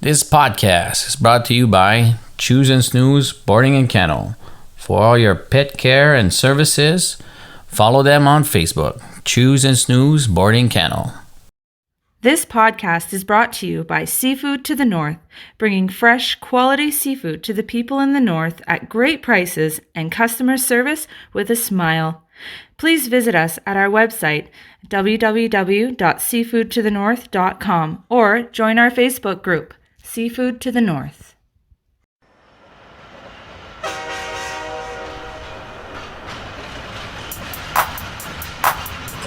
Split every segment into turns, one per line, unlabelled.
This podcast is brought to you by Choose and Snooze Boarding and Kennel. For all your pet care and services, follow them on Facebook. Choose and Snooze Boarding Kennel.
This podcast is brought to you by Seafood to the North, bringing fresh, quality seafood to the people in the North at great prices and customer service with a smile. Please visit us at our website, www.seafoodtothenorth.com, or join our Facebook group, Seafood to the North.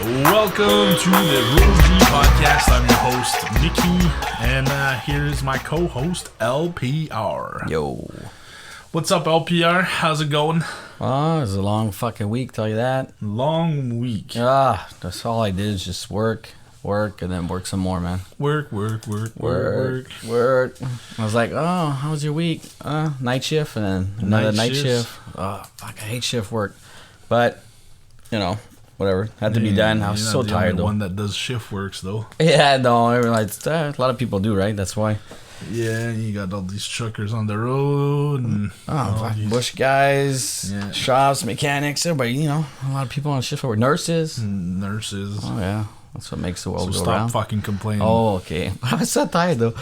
Welcome to the Real G Podcast. I'm your host, Mickey, and here's my co-host, LPR.
Yo.
What's up, LPR? How's it going?
Oh, it was a long fucking week, tell you that.
Long week.
That's all I did is just work, and then work some more, man.
Work.
I was like, oh, how was your week? Night shift, and then another night shift. Oh, fuck, I hate shift work. But, you know, whatever. Had to be done. I was so tired, though.
One that does shift works, though.
Yeah, no, a lot of people do, right? That's why.
Yeah, you got all these truckers on the road. And
bush guys, shops, mechanics, everybody, you know, a lot of people on shift work. Nurses.
Oh,
yeah. That's what makes the world go
stop
around.
Fucking complaining.
Oh, okay. I was so tired, though.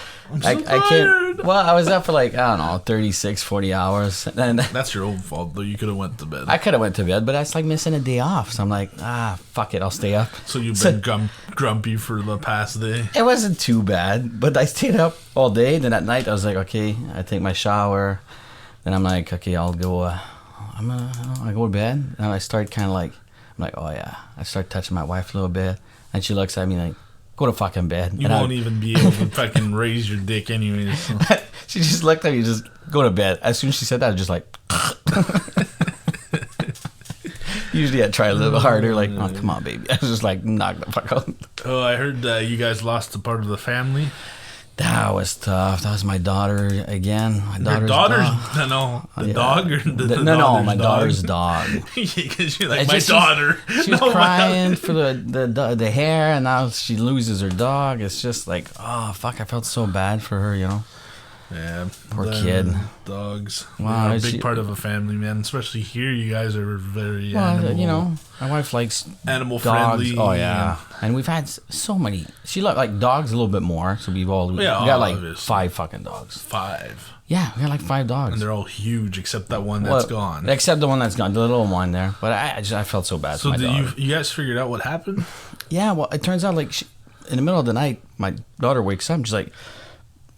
I
can't. Well, I was up for 36, 40 hours. And
that's your own fault, though. You could have went to bed.
I could have went to bed, but that's like missing a day off. So I'm like, fuck it, I'll stay up.
So you've been grumpy for the past day?
It wasn't too bad, but I stayed up all day. Then at night, I was like, okay, I take my shower. Then I'm like, okay, I'll go. I go to bed, and I start kind of like, I'm like, oh yeah. I start touching my wife a little bit. And she looks at me like, go to fucking bed.
You won't even be able to fucking raise your dick anyways. So.
She just looked at me, just go to bed. As soon as she said that, I was just like... Usually I try a little harder, like, oh, come on, baby. I was just like, knock the fuck out.
Oh, I heard you guys lost a part of the family.
That was tough. That was my daughter again. My
daughter's dog? No, the dog or the
No, my daughter's dog.
Because you're like, my daughter.
She was crying for the hair, and now she loses her dog. It's just like, oh, fuck, I felt so bad for her, you know?
Yeah.
Poor kid.
Dogs.
Wow.
A big part of a family, man. Especially here, you guys are very
you know, my wife likes
animal
dogs.
friendly.
Oh, yeah. And we've had so many. She like dogs a little bit more, so we got like 5 fucking dogs.
5?
Yeah, we got like 5 dogs.
And they're all huge, except that one that's gone.
Except the one that's gone, the little one there. But I felt so bad for my daughter.
So you guys figured out what happened?
Yeah, well, it turns out like in the middle of the night, my daughter wakes up and she's like,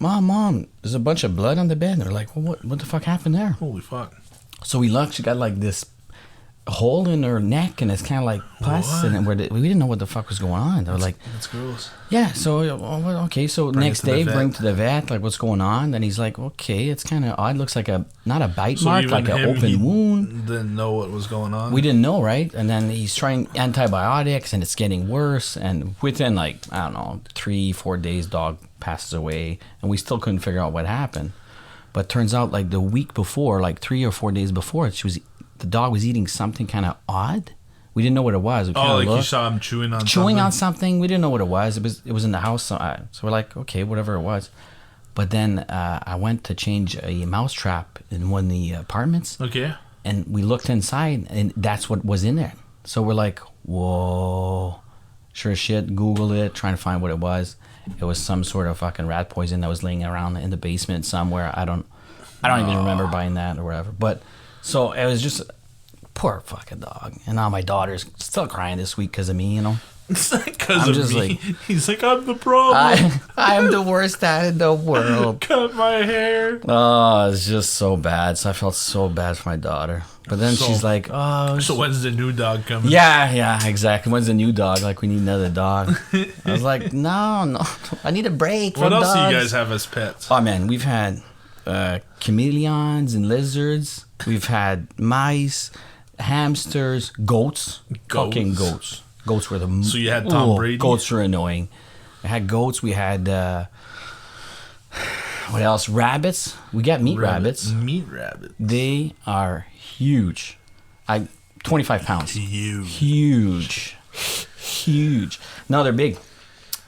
Mom, there's a bunch of blood on the bed. And they're like, well, what the fuck happened there?
Holy fuck.
So we looked, she got like this hole in her neck, and it's kind of like pus, and we didn't know what the fuck was going on. They were like,
that's gross.
Yeah, so okay, so next day bring to the vet, like, what's going on? Then he's like, okay, it's kind of odd, looks like not a bite mark, like an open wound.
Didn't know what was going on.
We didn't know, right? And then he's trying antibiotics, and it's getting worse, and within 3-4 days, dog passes away, and we still couldn't figure out what happened. But turns out like the week before, like 3 or 4 days before, the dog was eating something kind of odd. We didn't know what it was.
You saw him chewing on
something. We didn't know what it was. It was in the house. So we're like, okay, whatever it was. But then I went to change a mouse trap in one of the apartments.
Okay.
And we looked inside, and that's what was in there. So we're like, whoa. Sure as shit, Googled it, trying to find what it was. It was some sort of fucking rat poison that was laying around in the basement somewhere. I don't even remember buying that or whatever. But so it was just poor fucking dog. And now my daughter's still crying this week because of me, you know.
It's not because of me. He's like, I'm the problem.
I'm the worst dad in the world.
Cut my hair.
Oh, it's just so bad. So I felt so bad for my daughter. But then she's like, oh.
So when's the new dog coming?
Yeah, exactly. When's the new dog? Like, we need another dog. I was like, no. I need a break from dogs.
What else do you guys have as pets?
Oh, man. We've had chameleons and lizards. We've had mice, hamsters, goats. Fucking goats. Goats were the...
So you had Tom Brady?
Goats were annoying. I had goats. We had... what else? Rabbits. We got meat rabbits.
Meat rabbits.
They are huge. 25 pounds.
Huge.
No, they're big.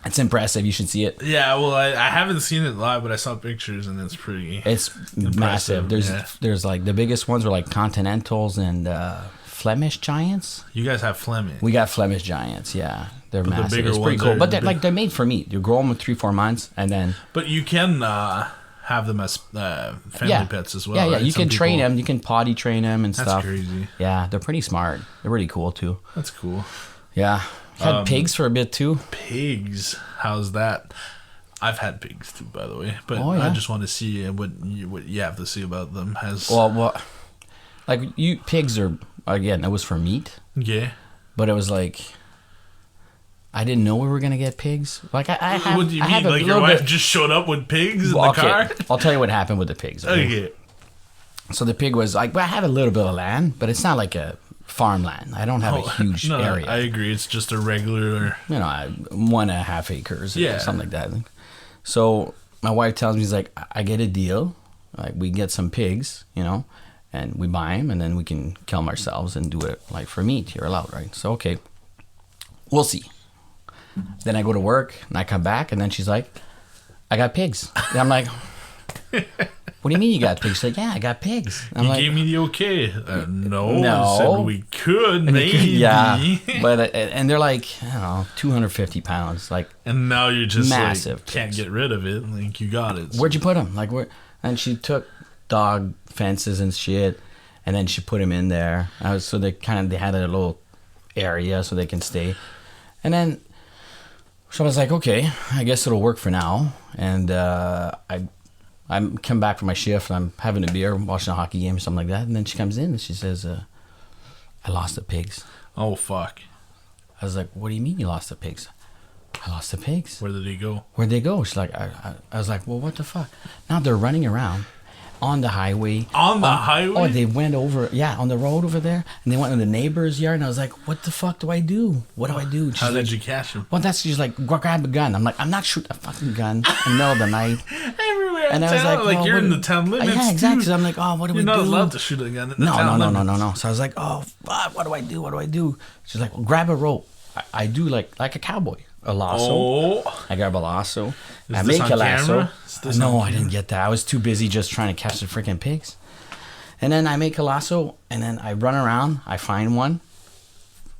It's impressive. You should see it.
Yeah, well, I haven't seen it live, but I saw pictures, and it's pretty.
It's massive. There's like the biggest ones are like Continentals and Flemish giants.
You guys have Flemish.
We got Flemish giants. Yeah, they're
But the
massive.
bigger
It's pretty
ones
cool.
are
But
big.
they're made for meat. You grow them in 3-4 months, and then
But you can have them as family pets as well.
Yeah, yeah.
right?
You
Some
can train
people-
them. You can potty train them and
That's
stuff.
crazy.
Yeah, they're pretty smart. They're really cool too.
That's cool.
Yeah, had pigs for a bit too.
Pigs. How's that? I've had pigs too, by the way. But
Oh, yeah.
I just want to see what you have to see about them.
Well, like pigs are again. It was for meat,
Yeah.
but it was like I didn't know we were gonna get pigs. Like I have.
What do you
I
mean?
have a
Like your
little
wife
bit-
just showed up with pigs in
Well,
the car?
I'll tell you what happened with the pigs.
Okay.
So the pig was like, well, I have a little bit of land, but it's not like a farmland. I don't have a huge
no,
area.
I agree. It's just a regular.
1.5 acres,
Yeah.
or something like that. So my wife tells me, she's like, I get a deal. Like we get some pigs, and we buy them, and then we can kill them ourselves and do it like for meat. You're allowed, right? So okay, we'll see. Then I go to work and I come back, and then she's like, I got pigs. And I'm like, what do you mean you got pigs? She's like, yeah, I got pigs. I'm
You
like,
gave me the okay. No.
No.
I said we could, maybe.
yeah, but and they're like, I don't know, 250 pounds. Like,
And now you're just
Massive
like, can't
pigs.
get rid of it. Like, you got it.
where'd you put them? Like, where? And she took dog fences and shit, and then she put them in there. So they had a little area so they can stay. And then, so I was like, okay, I guess it'll work for now. And I come back from my shift, and I'm having a beer, watching a hockey game or something like that. And then she comes in and she says, I lost the pigs.
Oh, fuck.
I was like, what do you mean you lost the pigs? I lost the pigs.
Where did he go?
Where'd they go? She's like, I was like, well, what the fuck? Now they're running around on the highway.
On the highway?
Oh, they went over, on the road over there, and they went in the neighbor's yard, and I was like, what the fuck do I do? What do I do? She's
How
like,
did you catch him?
well, she's like, go grab a gun. I'm like, I'm not shooting a fucking gun in the middle of the night.
Everywhere
And
in
I was
town.
like, well,
you're in
what-
the town limits.
Yeah, exactly.
Too.
So I'm like, oh, what do
You're
we
not
do?
allowed to shoot a gun in the town
No.
limits.
So I was like, oh, fuck, what do I do? What do I do? She's like, well, grab a rope. I do like a cowboy. A lasso.
Oh.
I grab a lasso. I
this
make
on
a lasso.
camera? Is this
No,
on
I didn't get that. I was too busy just trying to catch the freaking pigs. And then I make a lasso, and then I run around. I find one,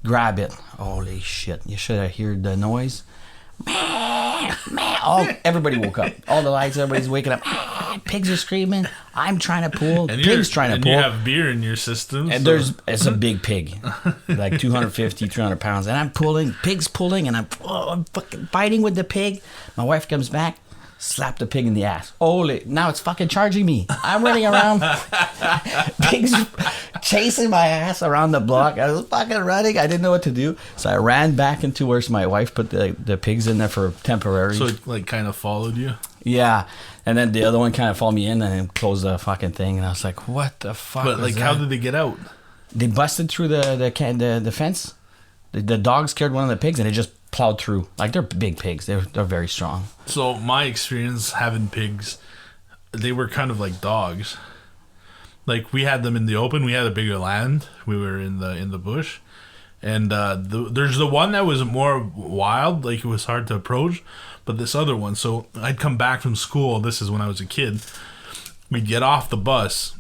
grab it. Holy shit! You should have heard the noise. Everybody woke up. All the lights. Everybody's waking up. Pigs are screaming. I'm trying to pull. Pigs trying to pull.
You have beer in your system.
And
so-
it's a big pig, like 250, 300 pounds. And I'm pulling, pig's pulling, and I'm fucking fighting with the pig. My wife comes back, slap the pig in the ass. Holy, now it's fucking charging me. I'm running around, pigs chasing my ass around the block. I was fucking running. I didn't know what to do. So I ran back into where my wife put the pigs in there for temporary.
So it like kind of followed you.
Yeah. And then the other one kind of followed me in and closed the fucking thing. And I was like, what the fuck?
But
was
like, how
that?
did they get out?
They busted through the fence. The dog scared one of the pigs and it just plowed through. Like, they're big pigs. They're very strong.
So my experience having pigs, they were kind of like dogs. Like, we had them in the open. We had a bigger land. We were in the bush. And there's the one that was more wild. Like, it was hard to approach. But this other one, so I'd come back from school. This is when I was a kid. We'd get off the bus.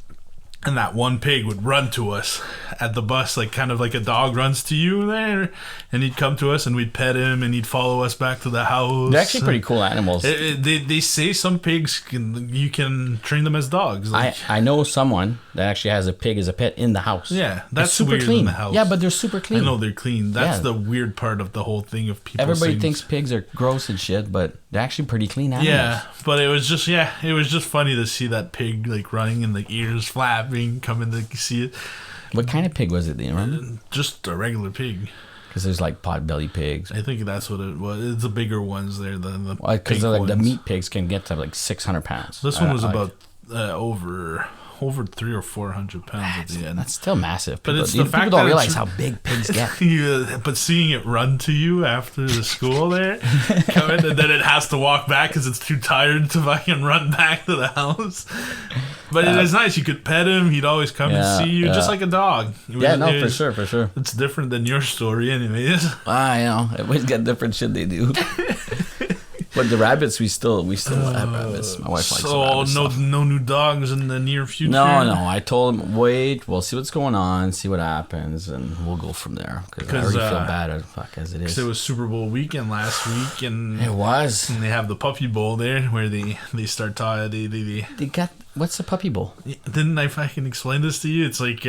And that one pig would run to us at the bus, like kind of like a dog runs to you there. And he'd come to us and we'd pet him and he'd follow us back to the house.
They're actually pretty cool animals.
They say some pigs, you can train them as dogs. Like,
I know someone that actually has a pig as a pet in the house.
yeah, that's
It's super
weird
clean.
in the house.
Yeah, but they're super clean.
I know they're clean. That's
Yeah.
the weird part of the whole thing of people
Everybody
saying-
thinks pigs are gross and shit, but they're actually pretty clean animals.
Yeah, but it was just funny to see that pig like running and the ears flapping, coming to see it.
What kind of pig was it? Do you remember?
Just a regular pig.
Because there's like pot-belly pigs.
I think that's what it was. It's the bigger ones there than the
Because
big
like the
ones.
meat pigs can get to like 600 pounds.
This one was
Like,
about over 300 or 400 pounds at the end.
That's still massive.
But
People,
it's the fact
people don't
that
realize
it's-
how big pigs get.
But seeing it run to you after the school there, come in, and then it has to walk back because it's too tired to fucking run back to the house. But it was nice. You could pet him. He'd always come and
Yeah,
see you, just
yeah.
like a dog.
For sure.
It's different than your story, anyways.
I know. Everybody's got different shit they do. But the rabbits, we still have rabbits. My wife likes the rabbits.
So no new dogs in the near future?
No. I told him, wait, we'll see what's going on, see what happens, and we'll go from there. Because I already feel bad as it is.
Because it was Super Bowl weekend last week, and
it was.
And they have the Puppy Bowl there, where they start talking.
They got, what's the Puppy Bowl?
Didn't I fucking explain this to you? It's like,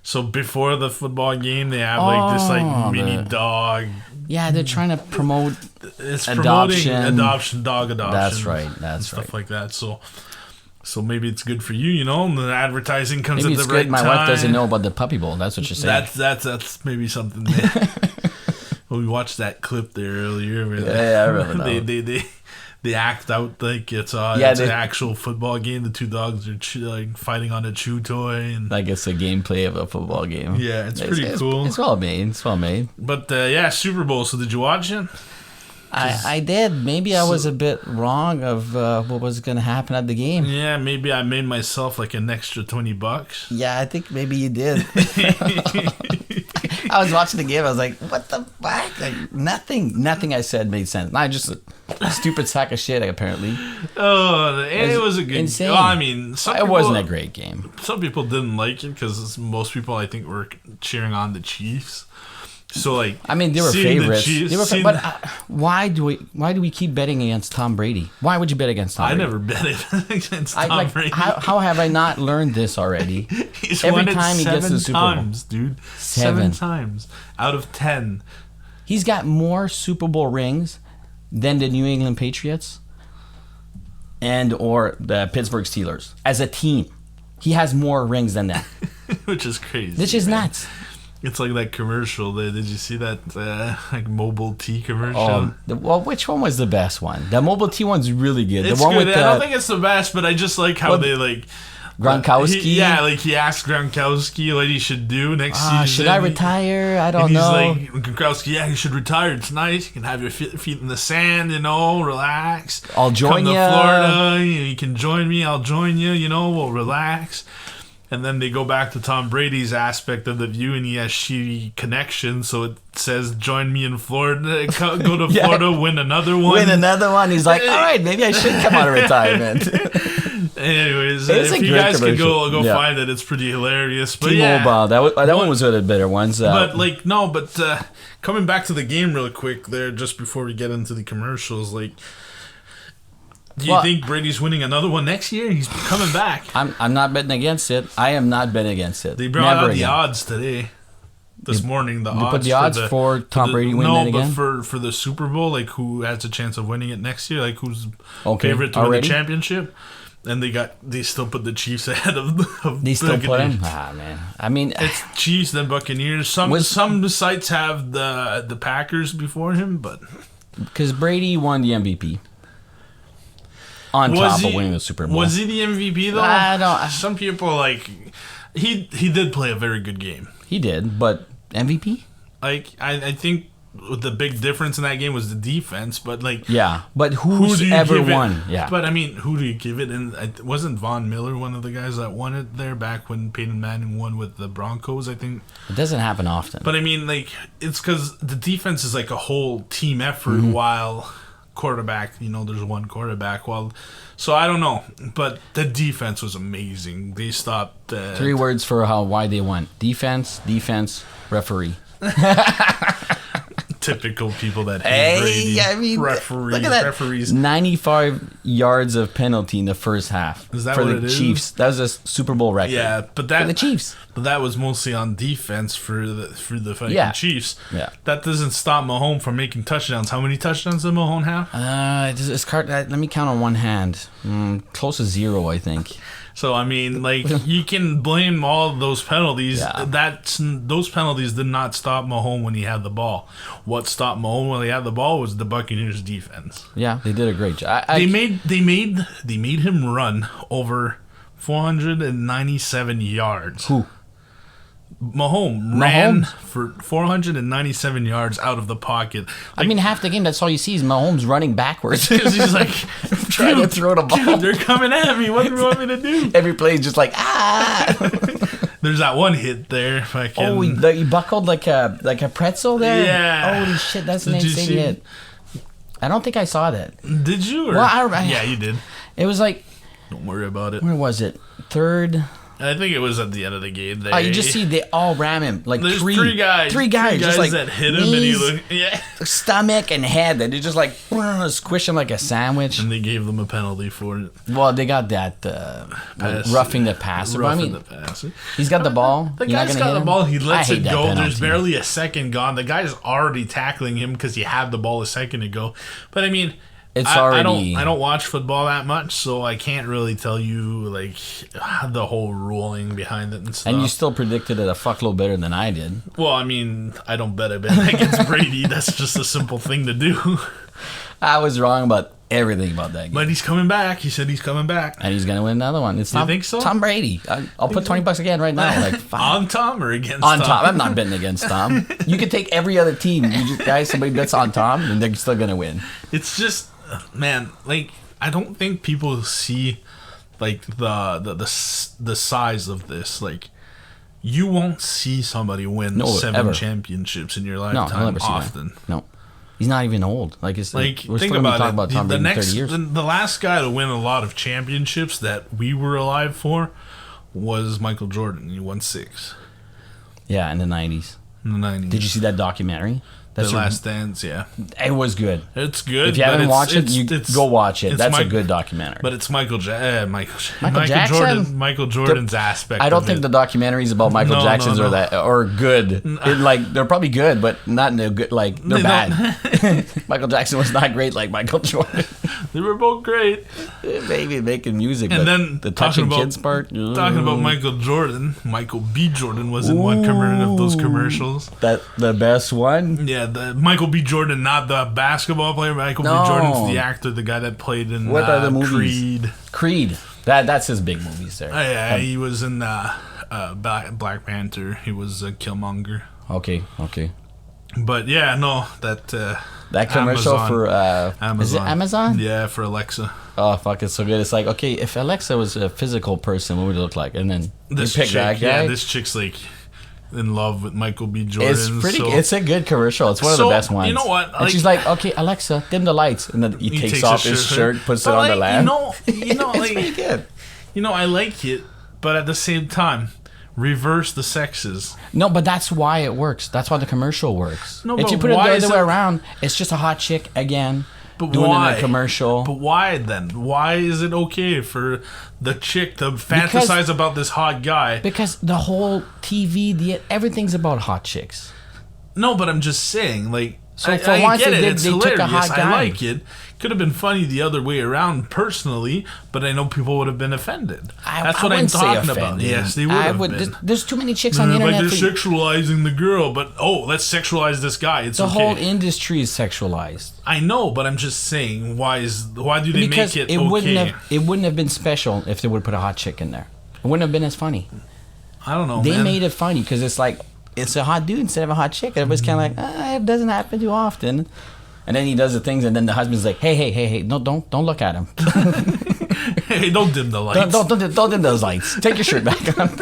so before the football game, they have this mini dog.
Yeah, they're trying to promote
adoption, dog adoption.
That's right.
Stuff like that. So maybe it's good for you, and the advertising comes
maybe
at the right time.
My wife doesn't know about the Puppy Bowl. That's what you're saying.
That's maybe something. We watched that clip there earlier.
Where I remember that.
They act out like it's an actual football game. The two dogs are fighting on a chew toy, and
like it's a gameplay of a football game.
Yeah, it's pretty cool.
It's well made.
But Super Bowl. So did you watch it?
I did. Maybe I was a bit wrong of what was going to happen at the game.
Yeah, maybe I made myself like an extra $20.
Yeah, I think maybe you did. I was watching the game. I was like, "What the fuck?" Like nothing I said made sense. Not just a stupid sack of shit. Apparently.
Oh, it was a good.
Insane.
Well, I mean,
it wasn't a great game.
Some people didn't like it because most people, I think, were cheering on the Chiefs. So they were
favorites. But why do we keep betting against Tom Brady? Why would you bet against Tom Brady?
I never bet against Tom Brady.
How have I not learned this already?
Every time he gets to the Super Bowl, dude. 7 times out of 10.
He's got more Super Bowl rings than the New England Patriots or the Pittsburgh Steelers as a team. He has more rings than that,
which is crazy.
Which is nuts.
It's like that commercial. Did you see that mobile tea commercial?
Which one was the best one? The mobile tea one's really good.
It's
the one
good.
With
I don't think it's the best, but I just like how they like
Gronkowski.
He asked Gronkowski what he should do next season.
Should I retire? I don't know.
And he's like, Gronkowski, you should retire. It's nice. You can have your feet in the sand, relax.
I'll join you.
Come to Florida. You can join me. I'll join you. We'll relax. And then they go back to Tom Brady's aspect of the view, and he has shitty connection, so it says, join me in Florida, go to Florida, win another one.
He's like, all right, maybe I should come out of retirement.
Anyways, if you guys could go find it, it's pretty hilarious. But
T-Mobile, that one was one of the better ones.
But coming back to the game real quick there, just before we get into the commercials, do you think Brady's winning another one next year? He's coming back.
I'm not betting against it. I am not betting against it.
They brought out the odds today. This morning, the odds.
They put the odds for Tom Brady winning it again?
No, but for the Super Bowl, who has a chance of winning it next year, who's favorite to win the championship. And they still put the Chiefs ahead of
They still put them? Ah, man. I mean,
it's Chiefs then Buccaneers. Some sites have the Packers before him, but
because Brady won the MVP. On top of winning the Super Bowl.
Was he the MVP though?
I don't.
Some people he did play a very good game.
He did, but MVP?
I think the big difference in that game was the defense, but
but who's ever won?
Yeah. But I mean, who do you give it? And wasn't Von Miller one of the guys that won it there back when Peyton Manning won with the Broncos? I think
it doesn't happen often.
But I mean, it's because the defense is a whole team effort while quarterback, there's one quarterback. So I don't know, but the defense was amazing. They stopped.
3 words for why they won: defense, referee.
Typical people that hate Brady.
I mean, look at that.
Referees.
95 yards of penalty in the first half.
Is that
for
what
the
it
Chiefs?
is?
That was a Super Bowl record.
Yeah, but
for the Chiefs.
But that was mostly on defense for the fucking Chiefs.
Yeah.
That doesn't stop Mahomes from making touchdowns. How many touchdowns did Mahomes have?
Let me count on one hand. Close to 0, I think.
So I mean, you can blame all those penalties.
Yeah.
Those penalties did not stop Mahomes when he had the ball. What stopped Mahomes when he had the ball was the Buccaneers' defense.
Yeah, they did a great job.
They made him run over 497 yards.
Who?
Mahomes ran for 497 yards out of the pocket.
Half the game, that's all you see is Mahomes running backwards.
Because he's
trying to throw the ball.
Dude, they're coming at me. What do you want me to do?
Every play is just
There's that one hit there.
He buckled like a pretzel there?
Yeah.
Holy shit, that's an insane hit. I don't think I saw that.
Did you? Or?
Well,
yeah, you did.
It was like,
don't worry about it.
Where was it? Third.
I think it was at the end of the game.
You just see they all ram him like
There's
three guys just like
that hit him, and he looked,
stomach and head. They just like squish him like a sandwich.
And they gave them a penalty for it.
Well, they got that roughing the passer.
Roughing the passer.
He's got the ball.
The guy's got the ball. He lets it go.
Penalty.
There's barely a second gone. The guy's already tackling him because he had the ball a second ago. But I mean. I don't watch football that much, so I can't really tell you like the whole ruling behind it and stuff.
And you still predicted it a fuckload better than I did.
Well, I mean, I don't bet against Brady. That's just a simple thing to do.
I was wrong about everything about that game.
But he's coming back. He said he's coming back.
And he's going to win another one.
You think so?
Tom Brady. I'll put $20 again right now. Like
on Tom or against
on
Tom?
Tom. I'm not betting against Tom. You can take every other team. Somebody bets on Tom, and they're still going to win.
It's just... Man, like I don't think people see like the size of this. Like you won't see somebody win 7 championships in your lifetime often.
No, he's not even old. Like it's
like
we're
think
still
about
talk
it.
About Tom Brady in 30 years.
The last guy to win a lot of championships that we were alive for was Michael Jordan. He won 6.
Yeah, in the 90s.
In the 90s.
Did you see that documentary?
The Last Dance, yeah.
It was good.
It's good.
If you haven't watched it, go watch it. That's a good documentary.
But it's Michael Jordan. Michael Jordan's aspect.
I don't think the documentary is about Michael Jackson's or good. They're probably good, but not in a good. Like they're bad. Michael Jackson was not great like Michael Jordan.
They were both great.
Maybe making music,
and
but
then
the touching kids part.
Talking about Michael Jordan, Michael B. Jordan was in one of those commercials.
That the best one.
Yeah, the Michael B. Jordan, not the basketball player. Michael B. Jordan's the actor, the guy that played in
what are the movies?
Creed.
That's his big movies there.
Yeah, he was in Black Panther. He was Killmonger.
Okay.
But yeah, no, that
commercial
Amazon,
for
Amazon.
Is it Amazon?
Yeah, for Alexa.
Oh fuck, it's so good. It's like, okay, if Alexa was a physical person, what would it look like? And then
this
you pick that guy.
Yeah, this chick's like in love with Michael B. Jordan.
It's pretty. It's a good commercial. It's one of the best ones.
You know what?
And she's like, okay, Alexa, dim the lights, and then he takes off his shirt, puts it on the lamp.
You know,
it's
like,
pretty good.
You know, I like it, but at the same time, reverse the sexes.
No, but that's why it works. That's why the commercial works.
No,
if you put it the other way around, it's just a hot chick again.
But
doing
why?
In a commercial.
But why then? Why is it okay for the chick to fantasize about this hot guy?
Because the whole TV, everything's about hot chicks.
No, but I'm just saying, like,
so for
I
once
get it.
They
it's hilarious.
took a hot guy.
I like it. Could have been funny the other way around personally, but I know people would have been offended. That's what I'm talking about. Yes, they would have been.
There's too many chicks on the internet.
Like they're sexualizing the girl, but let's sexualize this guy. It's
the
okay.
whole industry is sexualized.
I know, but I'm just saying, why do they make it okay?
It wouldn't have been special if they would have put a hot chick in there. It wouldn't have been as funny.
I don't know.
They made it funny because it's like it's a hot dude instead of a hot chick. Everybody's kind of like, it doesn't happen too often. And then he does the things, and then the husband's like, hey, no, don't look at him.
Hey, don't dim the lights.
Don't dim those lights. Take your shirt back on.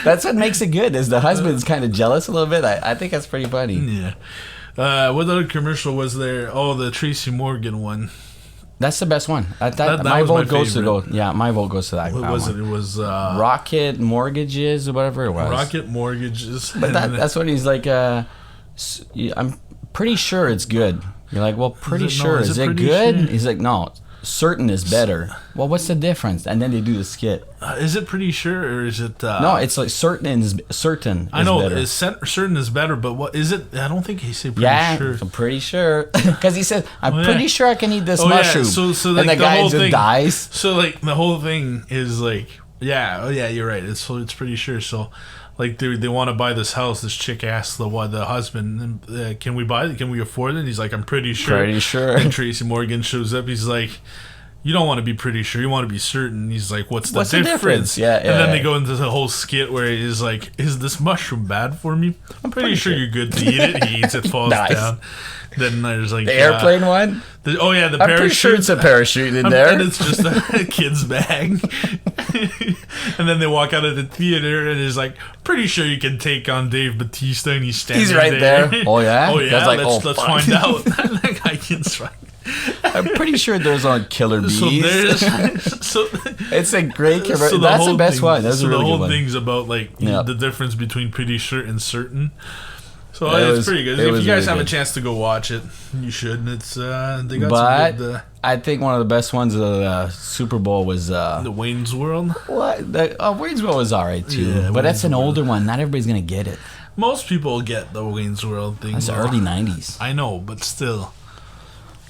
That's what makes it good, is the husband's kind of jealous a little bit. I think that's pretty funny.
Yeah. What other commercial was there? Oh, the Tracy Morgan one.
That's the best one. My vote goes to that.
What was it? It was
Rocket Mortgages or whatever it was.
Rocket Mortgages.
But that's what he's like. I'm pretty sure it's good. You're like, well, pretty sure. Is it good? Sure? He's like, no, certain is better. Well, what's the difference? And then they do the skit.
Is it pretty sure, or is it?
No, it's like certain is
I know
better.
Certain is better, but what is it? I don't think he said pretty sure.
I'm pretty sure because he said, I'm pretty sure I can eat this mushroom.
Yeah. So like,
and the guy just dies.
So like the whole thing is like, you're right. It's pretty sure. So. Like they want to buy this house. This chick asks the husband, "Can we buy it? Can we afford it?" And he's like, "I'm pretty sure."
Pretty sure.
And Tracy Morgan shows up. He's like, "You don't want to be pretty sure. You want to be certain." He's like, "What's the difference?"
Yeah.
And then they go into the whole skit where he's like, "Is this mushroom bad for me? I'm pretty sure you're good to eat it." He eats it, falls down. Then there's like
the airplane one.
The parachute.
I'm pretty sure it's a parachute in there,
and it's just a kid's bag. And then they walk out of the theater, and he's like, "Pretty sure you can take on Dave Bautista," and he's standing.
He's right there. Oh yeah.
Oh yeah. Like, let's find out. That Vikings fry.
I'm pretty sure there's on Killer Bees.
So there's
It's a great killer.
so
That's the best
thing,
one. That's
so
a really
the whole
good one.
thing's about like
Yep.
the difference between pretty sure and certain. So
It
it's
was-
pretty good.
it
If
was
you guys
really
have
good.
a chance to go watch it, you should. It's they got
But
some good.
I think one of the best ones of the Super Bowl was
The Wayne's World.
what? Wayne's World was alright too,
Yeah,
but that's
Wayne's
an
World.
older one. Not everybody's gonna get it.
Most people get the Wayne's World thing.
That's the
though.
early '90s.
I know, but still,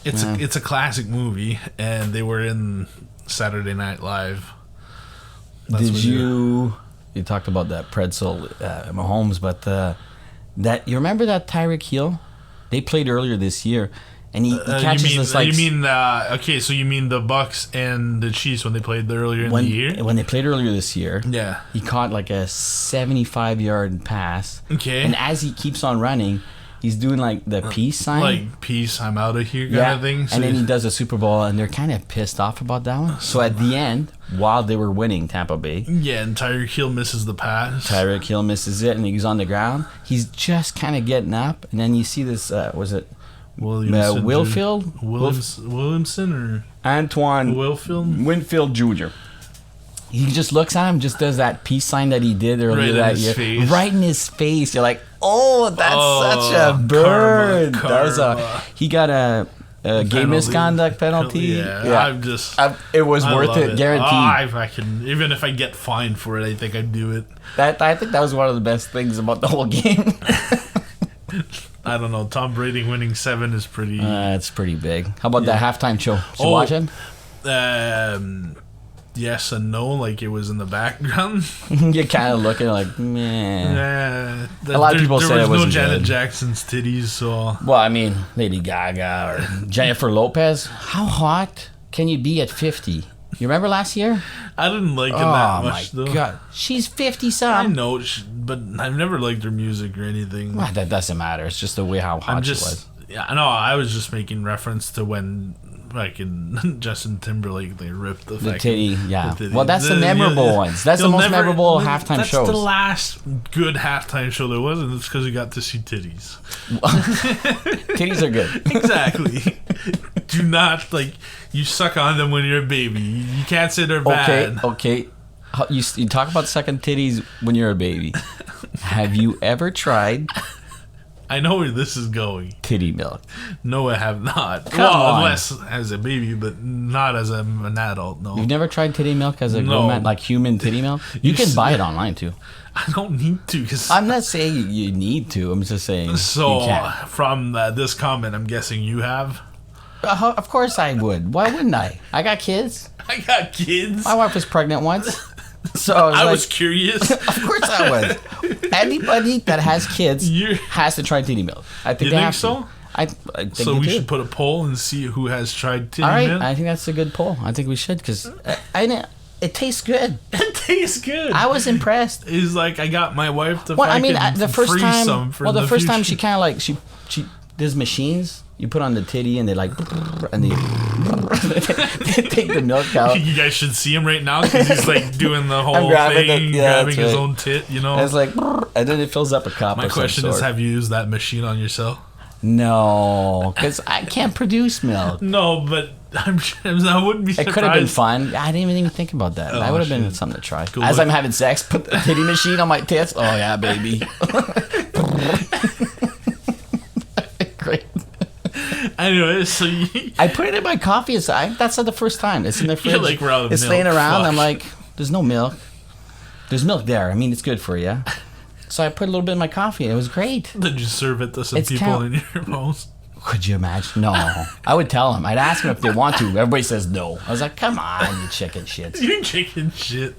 it's
Yeah.
it's a classic movie, and they were in Saturday Night Live. That's
Did
what
you talked about that pretzel Mahomes, but that you remember that Tyreek Hill? They played earlier this year, and he catches this like
okay? So you mean the Bucks and the Chiefs when they played earlier in
when
the year?
when they played earlier this year.
Yeah.
He caught like a 75-yard pass.
Okay.
And as he keeps on running, he's doing like the peace sign.
Like peace, I'm out of here kind of thing. So
and then he does a Super Bowl, and they're kind of pissed off about that one. So at the end, while they were winning Tampa Bay,
yeah, and Tyreek Hill misses the pass.
Tyreek Hill misses it, and he's on the ground. He's just kind of getting up, and then you see this, was it
Williamson, Williamson or
Antoine
Wilfield?
Winfield Jr. He just looks at him, just does that peace sign that he did earlier
Right in
that
his
year.
face.
Right in his face. You're like, oh, that's such a
karma,
bird. That was
karma.
he got a gay
Penalty.
misconduct penalty.
Yeah, I'm just.
It was
I
worth
love
it, guaranteed.
I can, even if I get fined for it, I think I'd do it.
I think that was one of the best things about the whole game.
I don't know. Tom Brady winning 7 is pretty.
It's pretty big. How about that halftime show? Did you
Oh.
watch it?
Yes and no. Like it was in the background.
You're kind of looking like, man.
A
lot of people
there
said
was
it wasn't
no Janet
good.
Jackson's titties, so
Well, I mean, Lady Gaga or Jennifer Lopez. How hot can you be at 50? You remember last year?
I didn't like it that
Oh
much
my
though.
god, she's 50
I
some.
know, but I've never liked her music or anything.
Well, that doesn't matter. It's just the way how hot
I'm
she was.
just, yeah, I know. I was just making reference to when, like in Justin Timberlake, they ripped the
The
fucking-
titty, yeah.
the titty.
Well, that's the memorable ones. That's the
You'll
most memorable halftime
that's
shows.
the last good halftime show there was, and it's because we got to see titties.
Titties are good.
Exactly. Do not you suck on them when you're a baby. You can't say they're bad.
Okay. You talk about sucking titties when you're a baby. Have you ever tried
I know where this is going.
titty milk?
No, I have not.
Come on.
Unless as a baby, but not as an adult. No,
You've never tried titty milk as a
No.
grown man, like human titty milk? You can buy it online too.
I don't need to. Cause
I'm not saying you need to. I'm just saying
so
you can.
from this comment, I'm guessing you have.
Of course I would. Why wouldn't I? I got kids.
I got kids.
My wife was pregnant once. So
I
I
was curious.
Of course I would. Anybody that has kids
You-
has to try titty milk. I think
You
they
think
have
so?
to. I think
So
they
we
do.
should put a poll and see who has tried titty
All right,
milk.
I think that's a good poll. I think we should because I know it tastes good.
It tastes good.
I was impressed.
He's like, I got my wife to.
Well, I mean,
fucking
the first
freeze
time.
some for
Well, the first time she
future.
kind of like she there's machines you put on the titty and they like and they take the milk out.
You guys should see him right now because he's like doing the whole
grabbing
thing,
the- yeah,
grabbing
that's
his
right.
own tit. You know.
And it's like and then it fills up a cup.
My
of some
question is,
sort.
have you used that machine on yourself?
No, because I can't produce milk.
No, but I'm sure I wouldn't be
It
surprised.
could have been fun. I didn't even think about that. That
Oh,
would have been
shit.
something to try.
Go
As
look.
I'm having sex, put the titty machine on my tits. Oh yeah, baby. Great.
Anyway, so you,
I put it in my coffee. That's not the first time. It's in the fridge.
You're like, we're out of
it's
milk.
laying around.
Fuck.
I'm like, there's no milk. There's milk there. I mean, it's good for you. So I put a little bit in my coffee. It was great.
did you serve it to some
It's
people
count-
in your house?
Could you imagine? No. I would tell them. I'd ask them if they want to. Everybody says no. I was like, come on, you chicken shits.
You chicken shit.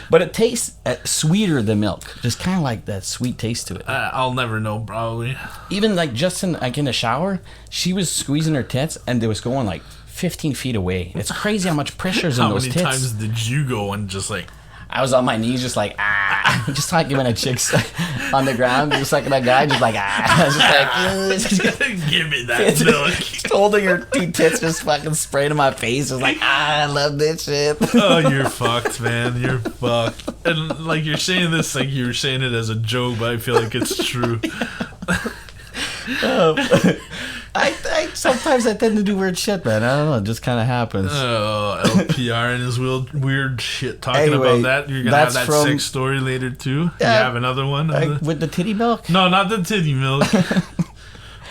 But it tastes sweeter than milk. Just kind of like that sweet taste to it.
I'll never know, probably.
Even like just in the shower, she was squeezing her tits and it was going like 15 feet away. It's crazy how much pressure's in
How
those
many
tits.
times did you go and just like,
I was on my knees just like, just like giving a chick on the ground, just like that guy, just like, I was just like,
give me that milk?
just holding her two tits, just fucking spraying in my face. Just like, I love this shit.
Oh, you're fucked, man. You're fucked. And like you're saying this, like you were saying it as a joke, but I feel like it's true.
I sometimes I tend to do weird shit, man. I don't know. It just kind of happens.
LPR and his weird shit talking about that. You're gonna have that sex story later too. You have another one
with the titty milk?
No, not the titty milk.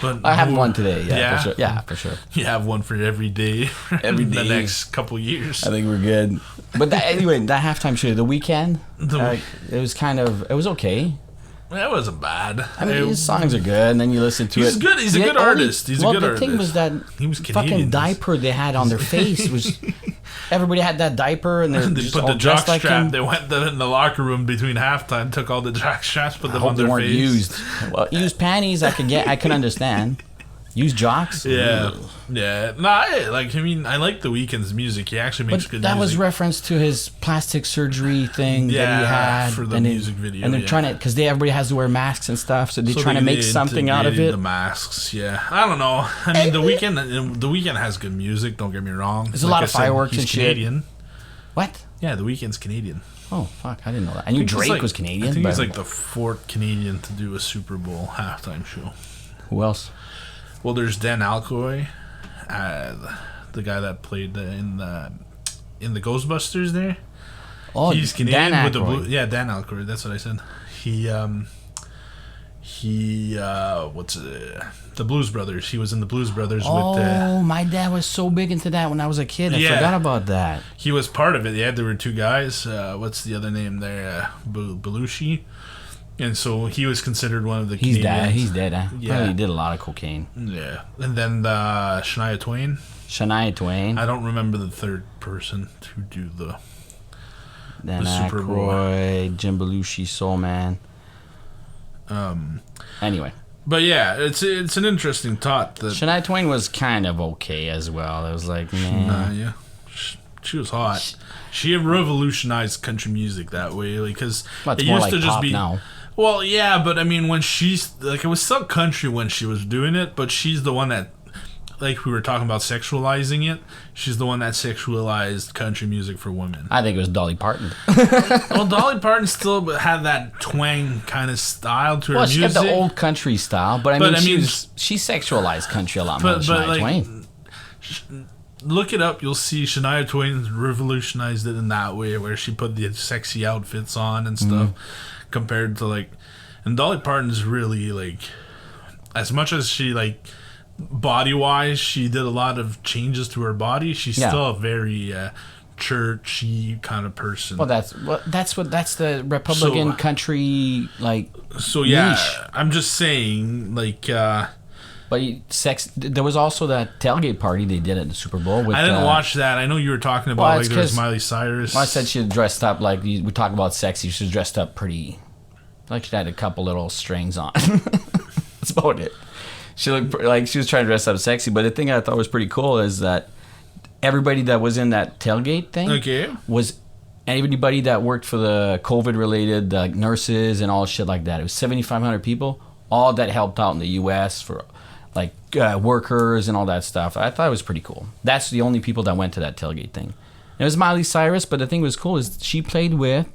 But
I have one today. Yeah, for sure. Yeah, for sure.
You have one for every day.
Every day.
The next couple years.
I think we're good. But anyway, that halftime show, the weekend, it was okay.
That wasn't bad.
I mean, his songs are good, and then you listen to
He's
it.
good. He's a good artist. He's a good artist.
The thing was that
he was Canadian.
Fucking diaper they had on their face was. Everybody had that diaper, and they
just put the jock strap. They went in the locker room between halftime, took all the jock straps, put them on their face. They weren't
used. Well, used panties, I could understand. Used jocks.
Yeah. Yeah. No, I like The Weeknd's music. He actually makes good music.
That was reference to his plastic surgery thing that he had.
For the music video.
And they're trying to, because everybody has to wear masks and stuff, so they're trying to make something out of it.
The masks, yeah. I don't know. I mean, The Weeknd has good music, don't get me wrong.
There's a lot of fireworks and shit.
He's Canadian.
What?
Yeah, The Weeknd's Canadian.
Oh, fuck. I didn't know that. I knew Drake was Canadian.
I think he's like the 4th Canadian to do a Super Bowl halftime show.
Who else?
Well, there's Dan Aykroyd, the guy that played in the Ghostbusters there.
Oh,
he's Canadian
Dan
with
Aykroyd.
Dan Aykroyd. That's what I said. The Blues Brothers. He was in the Blues Brothers.
Oh, my dad was so big into that when I was a kid. I forgot about that.
He was part of it. Yeah, there were 2 guys. What's the other name there? Belushi. And so he was considered one of the Canadians.
He's dead. Yeah. He did a lot of cocaine.
Yeah. And then Shania Twain.
I
don't remember the third person to do the
Super Bowl. Jim Belushi, Soul Man. Anyway.
But yeah, it's an interesting thought. That
Shania Twain was kind of okay as well. It was like, man.
Yeah. She was hot. She revolutionized country music that way. Because
it used to just be now.
Well, yeah, but I mean, when she's like, it was still country when she was doing it, but she's the one that, like we were talking about sexualizing it, she's the one that sexualized country music for women.
I think it was Dolly Parton.
Well, Dolly Parton still had that twang kind of style to her music.
Well, she had the old country style, but I mean, she sexualized country a lot more than Shania Twain.
Look it up, you'll see Shania Twain revolutionized it in that way, where she put the sexy outfits on and stuff. Compared to and Dolly Parton's really as much as she body wise she did a lot of changes to her body, she's still a very churchy kind of person.
Well, that's the Republican country
So yeah,
niche.
I'm just saying
But there was also that tailgate party they did at the Super Bowl. I
didn't watch that. I know you were talking about there was Miley Cyrus.
Well, I said she dressed up we talk about sexy. She was dressed up pretty, she had a couple little strings on. That's about it. She looked like she was trying to dress up sexy. But the thing I thought was pretty cool is that everybody that was in that tailgate thing was anybody that worked for the COVID-related nurses and all shit like that. It was 7,500 people, all that helped out in the U.S. for workers and all that stuff. I thought it was pretty cool. That's the only people that went to that tailgate thing. It was Miley Cyrus, but the thing was cool is she played with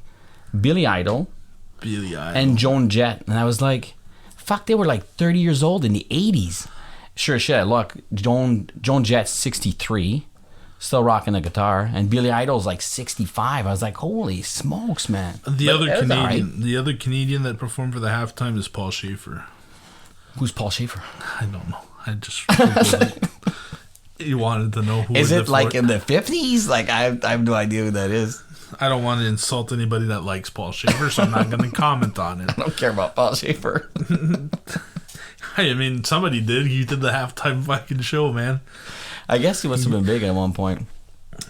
Billy Idol and Joan Jett, and I was like, fuck, they were 30 years old in the 80s. Sure shit, look, Joan Jett's 63, still rocking the guitar, and Billy Idol's 65. I was like, holy smokes, man.
The other Canadian that performed for the halftime is Paul Schaefer.
Who's Paul Schaefer?
I don't know. I just you wanted to know who
is it in the 50s? I have no idea who that is.
I don't want to insult anybody that likes Paul Schaefer, so I'm not going to comment on it.
I don't care about Paul Schaefer.
I mean, somebody did. He did the halftime fucking show, man.
I guess he must have been big at one point.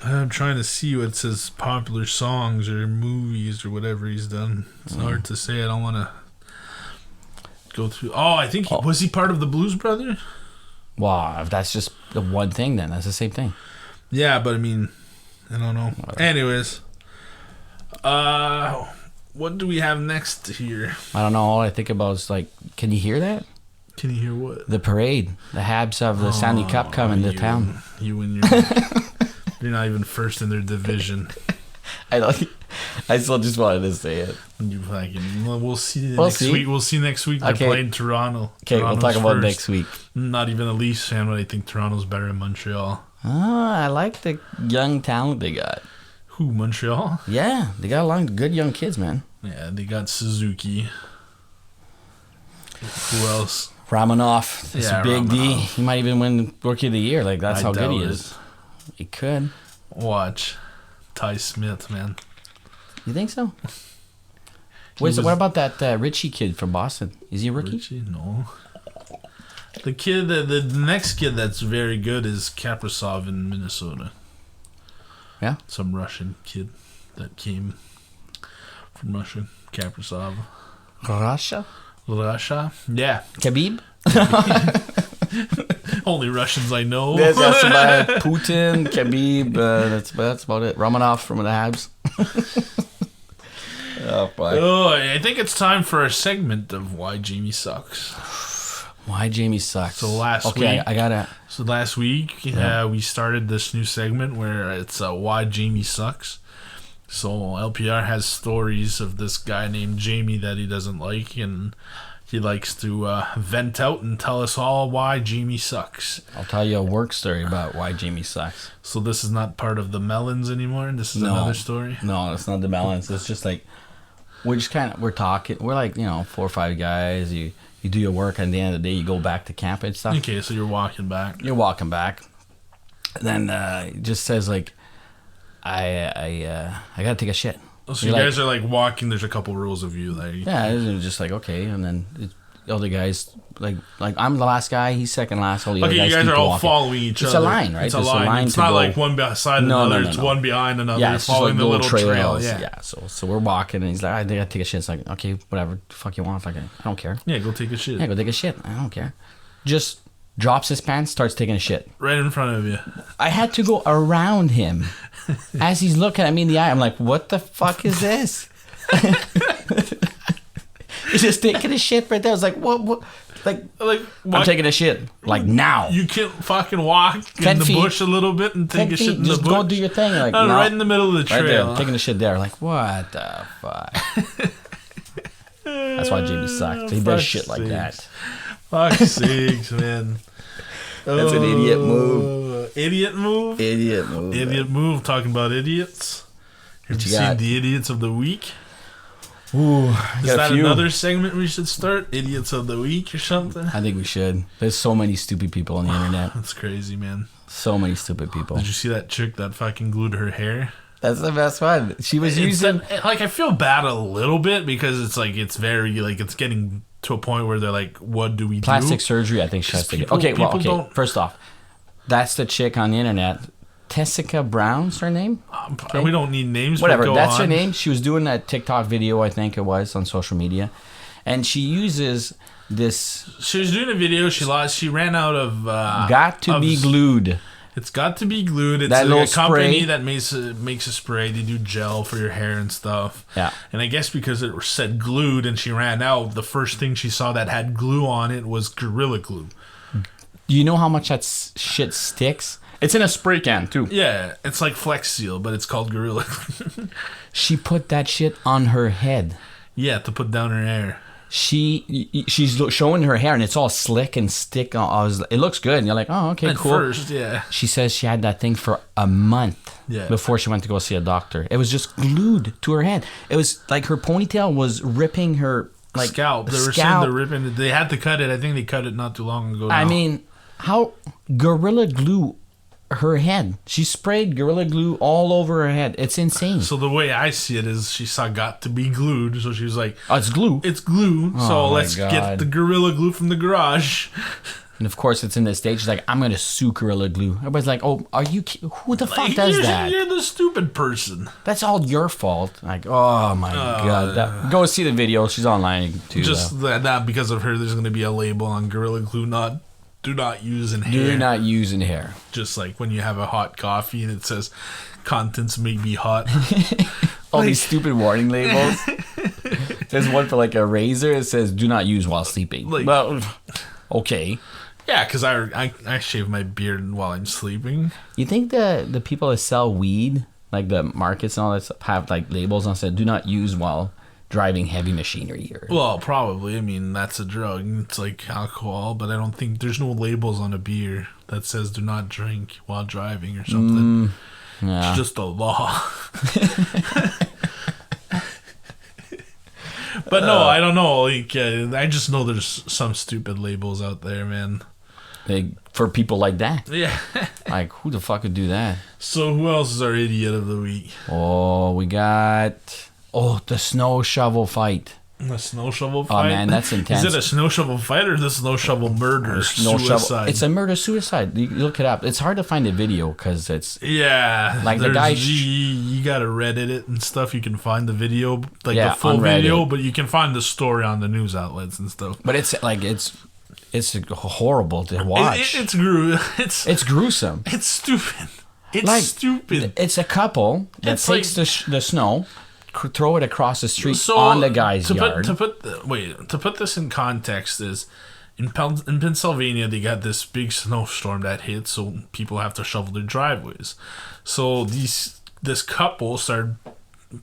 I'm trying to see what says popular songs or movies or whatever he's done. It's hard to say. I don't want to go through. Oh, I think was he part of the Blues Brothers?
Wow, if that's just the one thing, then that's the same thing.
Yeah, but I mean, I don't know. Whatever. Anyways, what do we have next here?
I don't know. All I think about is can you hear that?
Can you hear what?
The parade. The Habs have the Stanley Cup coming to town.
You and your you're not even first in their division.
I know. I still just wanted to say it.
You fucking. Well, we'll see
We'll
next
see.
week. We'll see next week. They're
Okay.
playing Toronto.
Okay, we'll talk
Toronto's
about
first.
next week.
Not even a Leafs fan, but I think Toronto's better than Montreal.
I like the young talent they got.
Who, Montreal?
Yeah, they got a lot of good young kids, man.
Yeah, they got Suzuki. Who else?
Romanoff, it's
Yeah,
a big D.
Romanoff.
He might even win Rookie of the Year. Like, that's
I
how good he
doubt
is. He could.
Watch. Ty Smith, man.
You think so?
was-
What about that Richie kid from Boston? Is he a rookie?
Richie? No. The kid, the next kid that's very good is Kaprizov in Minnesota.
Yeah?
Some Russian kid that came from Russia. Kaprizov.
Russia?
Russia? Yeah.
Khabib?
Only Russians I know.
That's about Putin, Khabib. That's about it. Romanov from the Habs. Oh, fuck.
Oh, I think it's time for a segment of Why Jamie Sucks.
Why Jamie sucks.
So last
okay,
week-
I gotta.
So last week, we started this new segment where it's Why Jamie Sucks. So LPR has stories of this guy named Jamie that he doesn't like, and he likes to vent out and tell us all why Jamie sucks.
I'll tell you a work story about why Jamie sucks.
So this is not part of the Melons anymore. This is another story.
No, it's not the balance. It's just like we're talking. We're like 4 or 5 guys. You do your work, and at the end of the day, you go back to camp and stuff.
Okay, so you're walking back.
You're walking back. Then it just says like, I gotta take a shit.
So
You're
you
like-
guys are like walking. There's a couple rows of you there.
Yeah, it's just like okay, and then the other guys like I'm the last guy, he's second last. All the other
Okay, you guys
keep
are all
walking.
following each
It's
other.
a line, right?
It's a
There's a
line.
line
It's
to
not
go.
like one beside
No,
another.
no,
It's
no.
one behind another.
Yeah,
You're
it's just
following
like
the little trail.
trails.
Yeah.
Yeah, so we're walking, and he's like, I gotta take a shit. It's like, okay, whatever, the fuck you want? Like, I don't care.
Yeah, go take a shit.
Yeah, go take a shit. I don't care. Just drops his pants, starts taking a shit.
Right in front of you.
I had to go around him as he's looking at me in the eye. I'm like, what the fuck is this? He's just taking a shit right there. I was like, what? Like
Like,
I'm taking a shit. Like now.
You can't fucking walk
10
in the
feet.
bush a little bit and take
10
a shit
feet,
in the
just
bush.
go do your thing. Like
No,
no.
right in the middle of the
Right
trail.
there, taking a shit there. Like what the fuck? That's why Jamie sucks. He does
Fuck's
shit like
sakes.
that.
Fuck's sakes, man.
That's an idiot move.
Idiot move?
Idiot move.
Idiot move. Talking about idiots. Have you
you got?
seen the idiots of the week?
Ooh,
Is
got a
that
few.
another segment we should start? Idiots of the week or something?
I think we should. There's so many stupid people on the internet.
That's crazy, man.
So many stupid people.
Did you see that chick that fucking glued her hair?
That's the best one. She was
It's
using.
like I feel bad a little bit because it's like it's very like it's getting to a point where they're like, what do we
Plastic
do?
surgery, I think she has to get.
people-
Okay, well,
people
okay.
don't-
First off, that's the chick on the internet. Tessica Brown's her name?
We don't need names.
Whatever,
but go
that's her
on.
name. She was doing a TikTok video, I think it was, on social media. And she uses this
She was doing a video. She ran out of
got to
of-
be glued.
It's got to be glued. It's
That
a
little
company
spray.
that makes a spray. They do gel for your hair and stuff.
Yeah.
And I guess because it said glued and she ran out, the first thing she saw that had glue on it was Gorilla Glue.
Do you know how much that shit sticks? It's in a spray can, too.
Yeah, it's like Flex Seal, but it's called Gorilla Glue.
She put that shit on her head.
Yeah, to put down her hair.
She's showing her hair, and it's all slick and stick. It looks good. And you're like, oh, okay,
At
cool.
first, yeah.
She says she had that thing for a month
Yeah.
before she went to go see a doctor. It was just glued to her head. It was like her ponytail was ripping her like
Scalp. They were saying
scalp.
they're ripping it. They had to cut it. I think they cut it not too long ago.
I
now.
mean, how Gorilla Glue her head? She sprayed Gorilla Glue all over her head. It's insane.
So the way I see it is she saw got to be glued, so she was like,
Oh, it's glue.
it's glue, so
Oh my
let's get
God.
the Gorilla Glue from the garage.
And of course, it's in this stage. She's like, I'm going to sue Gorilla Glue. Everybody's like, oh, are you who the fuck does that?
You're the stupid person.
That's all your fault. Like, oh my God. Go see the video. She's online too.
Just that because of her, there's going to be a label on Gorilla Glue, do not use in hair.
do not use in hair.
Just like when you have a hot coffee and it says contents may be hot.
All these stupid warning labels. There's one for like a razor. It says, do not use while sleeping.
Like-
Well, okay.
Yeah, because I shave my beard while I'm sleeping.
You think the people that sell weed like the markets and all that stuff have like labels on said do not use while driving heavy machinery. Or
Well, probably. I mean, that's a drug. It's like alcohol, but I don't think there's no labels on a beer that says do not drink while driving or something.
yeah.
It's just a law. But no, I don't know. Like, I just know there's some stupid labels out there, man.
For people like that.
Yeah.
Like, who the fuck would do that?
So who else is our idiot of the week?
Oh, we got... Oh, the snow shovel fight.
A snow shovel fight?
Oh, man, that's intense.
Is it a snow shovel fight or the snow shovel murder? Suicide?
It's a murder-suicide. You look it up. It's hard to find a video because it's...
Yeah.
Like the guy...
You gotta Reddit it and stuff. You can find the video, like
Yeah,
the full
on Reddit.
video, but you can find the story on the news outlets and stuff.
But it's like... It's horrible to watch.
It's
gruesome.
It's stupid. It's
Like,
stupid.
It's a couple that
It's
takes
like-
the snow, throw it across the street on the guy's yard.
To put this in context is in Pennsylvania they got this big snowstorm that hit, so people have to shovel their driveways. So this couple started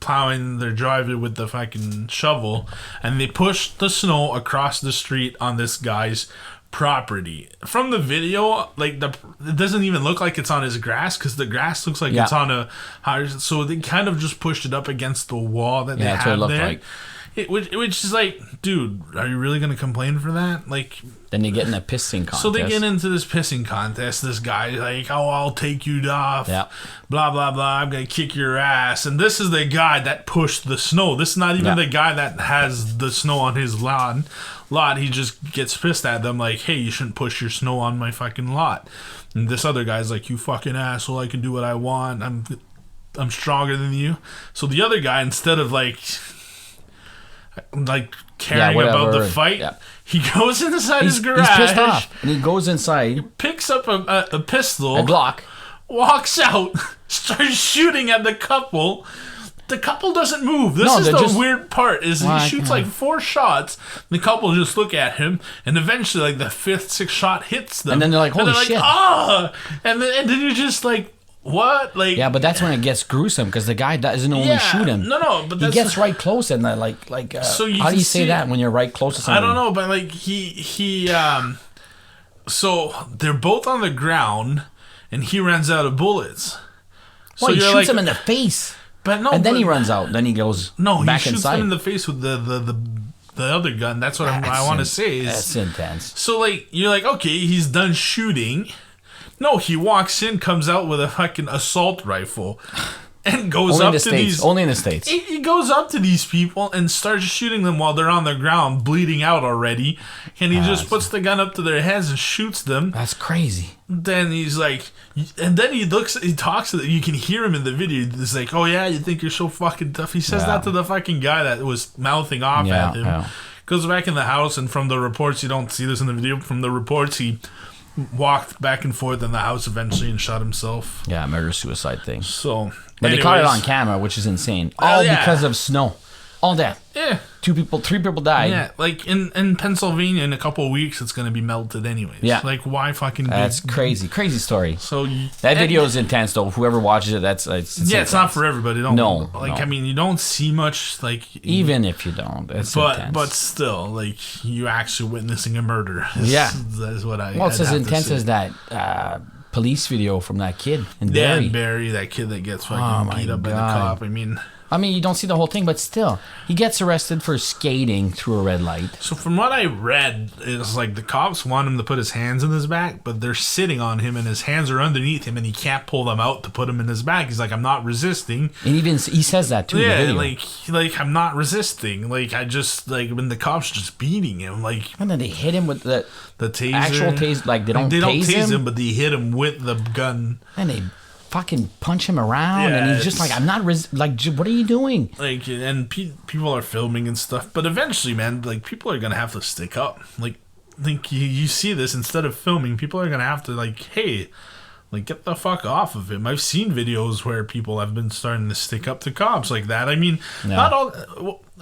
plowing their driveway with the fucking shovel, and they pushed the snow across the street on this guy's property. From the video, like it doesn't even look like it's on his grass because the grass looks like it's on a higher. So they kind of just pushed it up against the wall that they
that's what
have
it looked
there.
like.
Which is like, dude, are you really gonna complain for that? Like,
Then they get in a pissing contest.
so they get into this pissing contest. This guy like, oh, I'll take you off.
Yeah.
Blah blah blah. I'm gonna kick your ass. And this is the guy that pushed the snow. This is not even the guy that has the snow on his lot. He just gets pissed at them like, hey, you shouldn't push your snow on my fucking lot. And this other guy's like, you fucking asshole. I can do what I want. I'm stronger than you. So the other guy, instead of like caring about the fight, he goes inside his garage.
He's pissed off, and he goes inside,
picks up a pistol,
a Glock,
walks out, starts shooting at the couple. The couple doesn't move. This is the weird part. Is he shoots like 4 shots. The couple just look at him, and eventually, like the 5th, 6th shot hits them,
and then they're like, "Holy shit!"
Ah! And then you're just like, what? Like,
yeah, but that's when it gets gruesome because the guy doesn't only shoot him.
No, but
he gets right close and
so
how do you say that when you're right close to somebody?
I don't know, but like he so they're both on the ground and he runs out of bullets.
Well, he shoots him in the face.
But no,
and then he runs out. Then he goes back
he shoots
inside.
him in the face with the other gun. That's what I want to say.
That's intense.
So like you're like, okay, he's done shooting. No, he walks in, comes out with a fucking assault rifle, and goes up to these.
Only in the States.
He goes up to these people and starts shooting them while they're on the ground, bleeding out already. And he just puts the gun up to their heads and shoots them.
That's crazy.
Then he's like, and then he talks to them. You can hear him in the video. He's like, oh yeah, you think you're so fucking tough. He says that to the fucking guy that was mouthing off at him. Yeah. Goes back in the house, and from the reports, you don't see this in the video. From the reports, he walked back and forth in the house eventually and shot himself.
Yeah, murder-suicide thing.
So,
but they caught it on camera, which is insane. All because of snow. All that.
Yeah.
3 people died.
Yeah, like in Pennsylvania, in a couple of weeks, it's going to be melted anyways.
Yeah.
Like, why fucking...
That's crazy. Crazy story.
So
that video is intense, though. Whoever watches it, it's
not for everybody. I mean, you don't see much, like...
Even if you don't, it's intense.
But still, like, you actually witnessing a murder. That's what I...
Well, it's as intense as that police video from that kid in Barrie.
Yeah, Barrie, that kid that gets fucking beat up by the cop. I mean,
you don't see the whole thing, but still, he gets arrested for skating through a red light.
So from what I read, it's like the cops want him to put his hands in his back, but they're sitting on him and his hands are underneath him and he can't pull them out to put them in his back. He's like, I'm not resisting.
And he says that too.
Yeah,
in the video.
like I'm not resisting. Like I just when the cops just beating him, like
and then they hit him with the
taser,
actual taser. Like they don't tase him,
but they hit him with the gun.
And they fucking punch him around, and he's just like, I'm not what are you doing?
Like, and people are filming and stuff, but eventually, man, like people are gonna have to stick up. Like you see this, instead of filming, people are gonna have to like, hey, like get the fuck off of him. I've seen videos where people have been starting to stick up to cops like that. I mean, not all.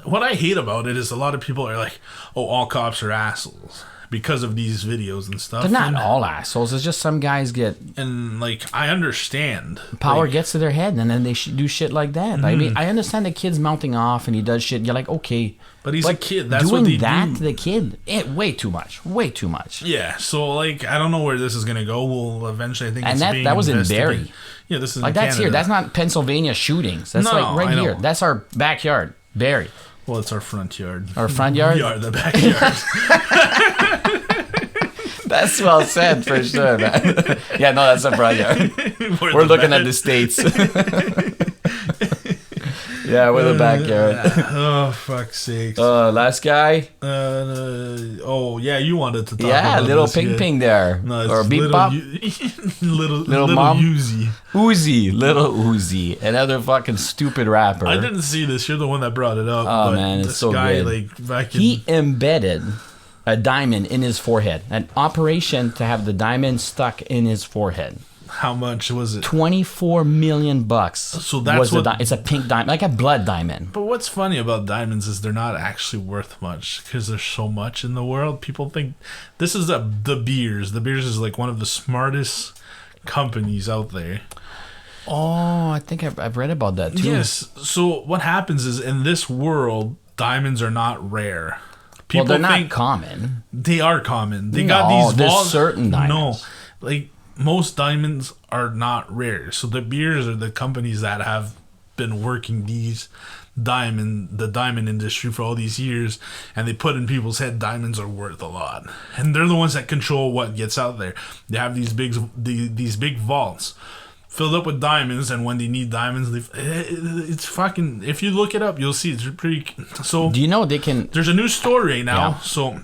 What I hate about it is a lot of people are like, oh, all cops are assholes. because of these videos and stuff.
They're not
and,
all assholes. It's just some guys get
and like I understand
power
like,
gets to their head, and then they do shit like that. I mean, I understand the kid's mounting off and he does shit. You're like, okay,
but he's a kid. That's
doing
what they
that
do.
to the kid. Way too much. Way too much.
Yeah. So like I don't know where this is gonna go. We'll eventually. I think.
And
it's being
that was in
investigated.
Barrie.
Yeah, this is
Like
in
that's
Canada.
here. That's not Pennsylvania shootings. That's like right here. That's our backyard, Barrie.
Well, it's our front yard.
Our front yard.
We are the backyard.
That's well said for sure, man. Yeah, no, that's a front yard. We're looking at the States. Yeah, we're the backyard.
Oh, fuck's sake.
Last guy.
Oh, yeah, you wanted to talk
Yeah,
about
little
this
ping
kid.
ping there.
No, it's
or beep
little,
bop.
little
mom.
Uzi.
Uzi, little Uzi. Another fucking stupid rapper.
I didn't see this. You're the one that brought it up.
Oh,
but
man, it's
this
so
guy,
good.
like, back in,
He embedded a diamond in his forehead. An operation to have the diamond stuck in his forehead.
how much was it?
$24 million.
So that's what-
it's a pink diamond, like a blood diamond.
But what's funny about diamonds is they're not actually worth much because there's so much in the world. People think this is the Beers. The Beers is like one of the smartest companies out there.
Oh, I think I've read about that too.
Yes. So what happens is in this world, diamonds are not rare. People
Well, they're
think
not common.
they are common. They
No,
got these
there's
vaults.
certain diamonds.
No, like most diamonds are not rare. So the Beers are the companies that have been working the diamond industry for all these years, and they put in people's head diamonds are worth a lot, and they're the ones that control what gets out there. They have these big vaults filled up with diamonds, and when they need diamonds, it's fucking. If you look it up, you'll see it's pretty. So
Do you know they can?
there's a new story right now.
Yeah.
So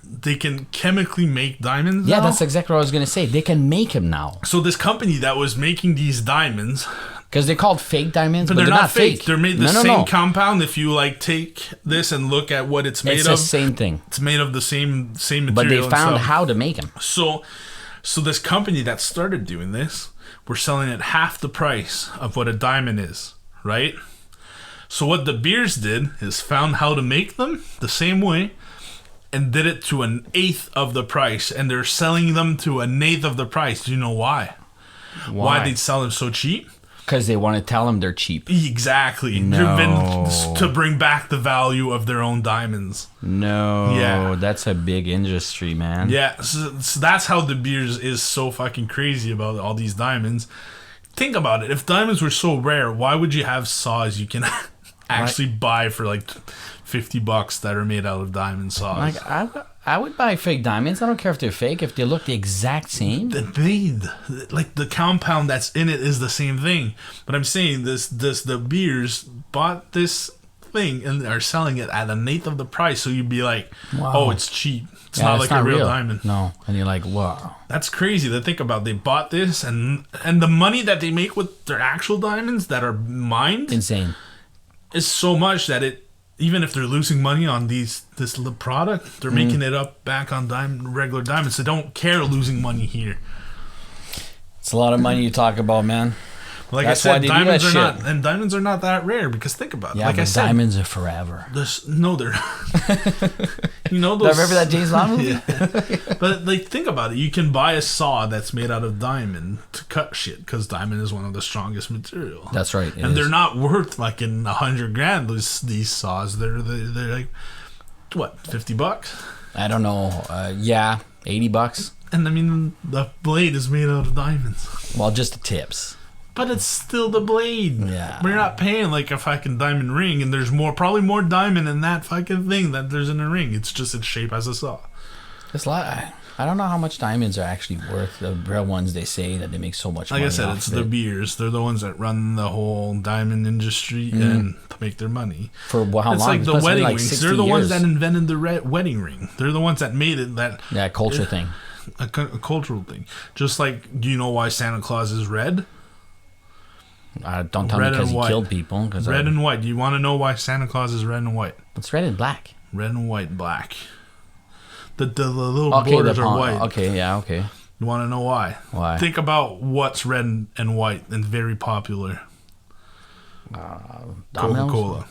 they can chemically make diamonds.
Yeah,
now.
that's exactly what I was gonna say. They can make them now
So this company that was making these diamonds,
because they're called fake diamonds,
but
but
they're not fake. They're made the
No,
same
no.
compound. If you like take this and look at what it's made
It's
of,
the same thing,
it's made of the same material.
but they
and
found
stuff.
how to make them.
So this company that started doing this, we're selling it half the price of what a diamond is, right? So what the Beers did is found how to make them the same way and did it to an eighth of the price, and they're selling them to an eighth of the price. Do you know why? Why they sell them so cheap?
Because they want to tell them they're cheap.
Exactly.
No.
To bring back the value of their own diamonds.
No,
Yeah.
that's a big industry, man.
Yeah, so that's how the Beers is so fucking crazy about all these diamonds. Think about it. If diamonds were so rare, why would you have saws you can actually buy for like $50 that are made out of diamond saws?
Like I would buy fake diamonds. I don't care if they're fake. If they look the exact same.
The compound that's in it is the same thing. But I'm saying the Beers bought this thing and are selling it at an eighth of the price. So you'd be like,
Wow.
oh, it's cheap. It's
Yeah,
not like a real diamond.
No, and you're like, wow.
That's crazy to think about. They bought this and the money that they make with their actual diamonds that are mined
Insane.
is so much that even if they're losing money on this little product, they're making it up back on regular diamonds. They don't care losing money here.
It's a lot of money you talk about, man.
Like
That's
I
why
said,
they do
diamonds
that
are
shit.
not, and diamonds are not that rare because think about it.
Yeah,
Like
but
I said,
diamonds are forever.
no, they're. You know those.
Remember that James Bond movie?
Yeah. But like, think about it. You can buy a saw that's made out of diamond to cut shit because diamond is one of the strongest material.
That's right.
And they're not worth like in $100,000. These saws, they're like what, $50?
I don't know. Yeah, $80.
And I mean, the blade is made out of diamonds.
Well, just the tips.
But it's still the blade.
Yeah.
We're not paying like a fucking diamond ring, and there's probably more diamond in that fucking thing that there's in a ring. It's just its shape as a saw.
It's a lot. I don't know how much diamonds are actually worth. The real ones, they say that they make so much money.
Like I said,
off
it's
of
the
it.
Beers. They're the ones that run the whole diamond industry and to make their money.
For how
It's
long?
like the
It's been
wedding
like
rings.
60
They're the ones
years.
that invented the wedding ring. They're the ones that made it
Yeah, culture thing.
a cultural thing. Just like, do you know why Santa Claus is red?
Don't tell me
Red
because
and
he
white.
killed people.
Red and white. Do you want to know why Santa Claus is red and white?
It's red and black.
Red and white, black. The little
Okay,
borders are white.
Okay, yeah, okay.
You want to know why?
Why?
Think about what's red and white and very popular.
Domino's?
Coca-Cola.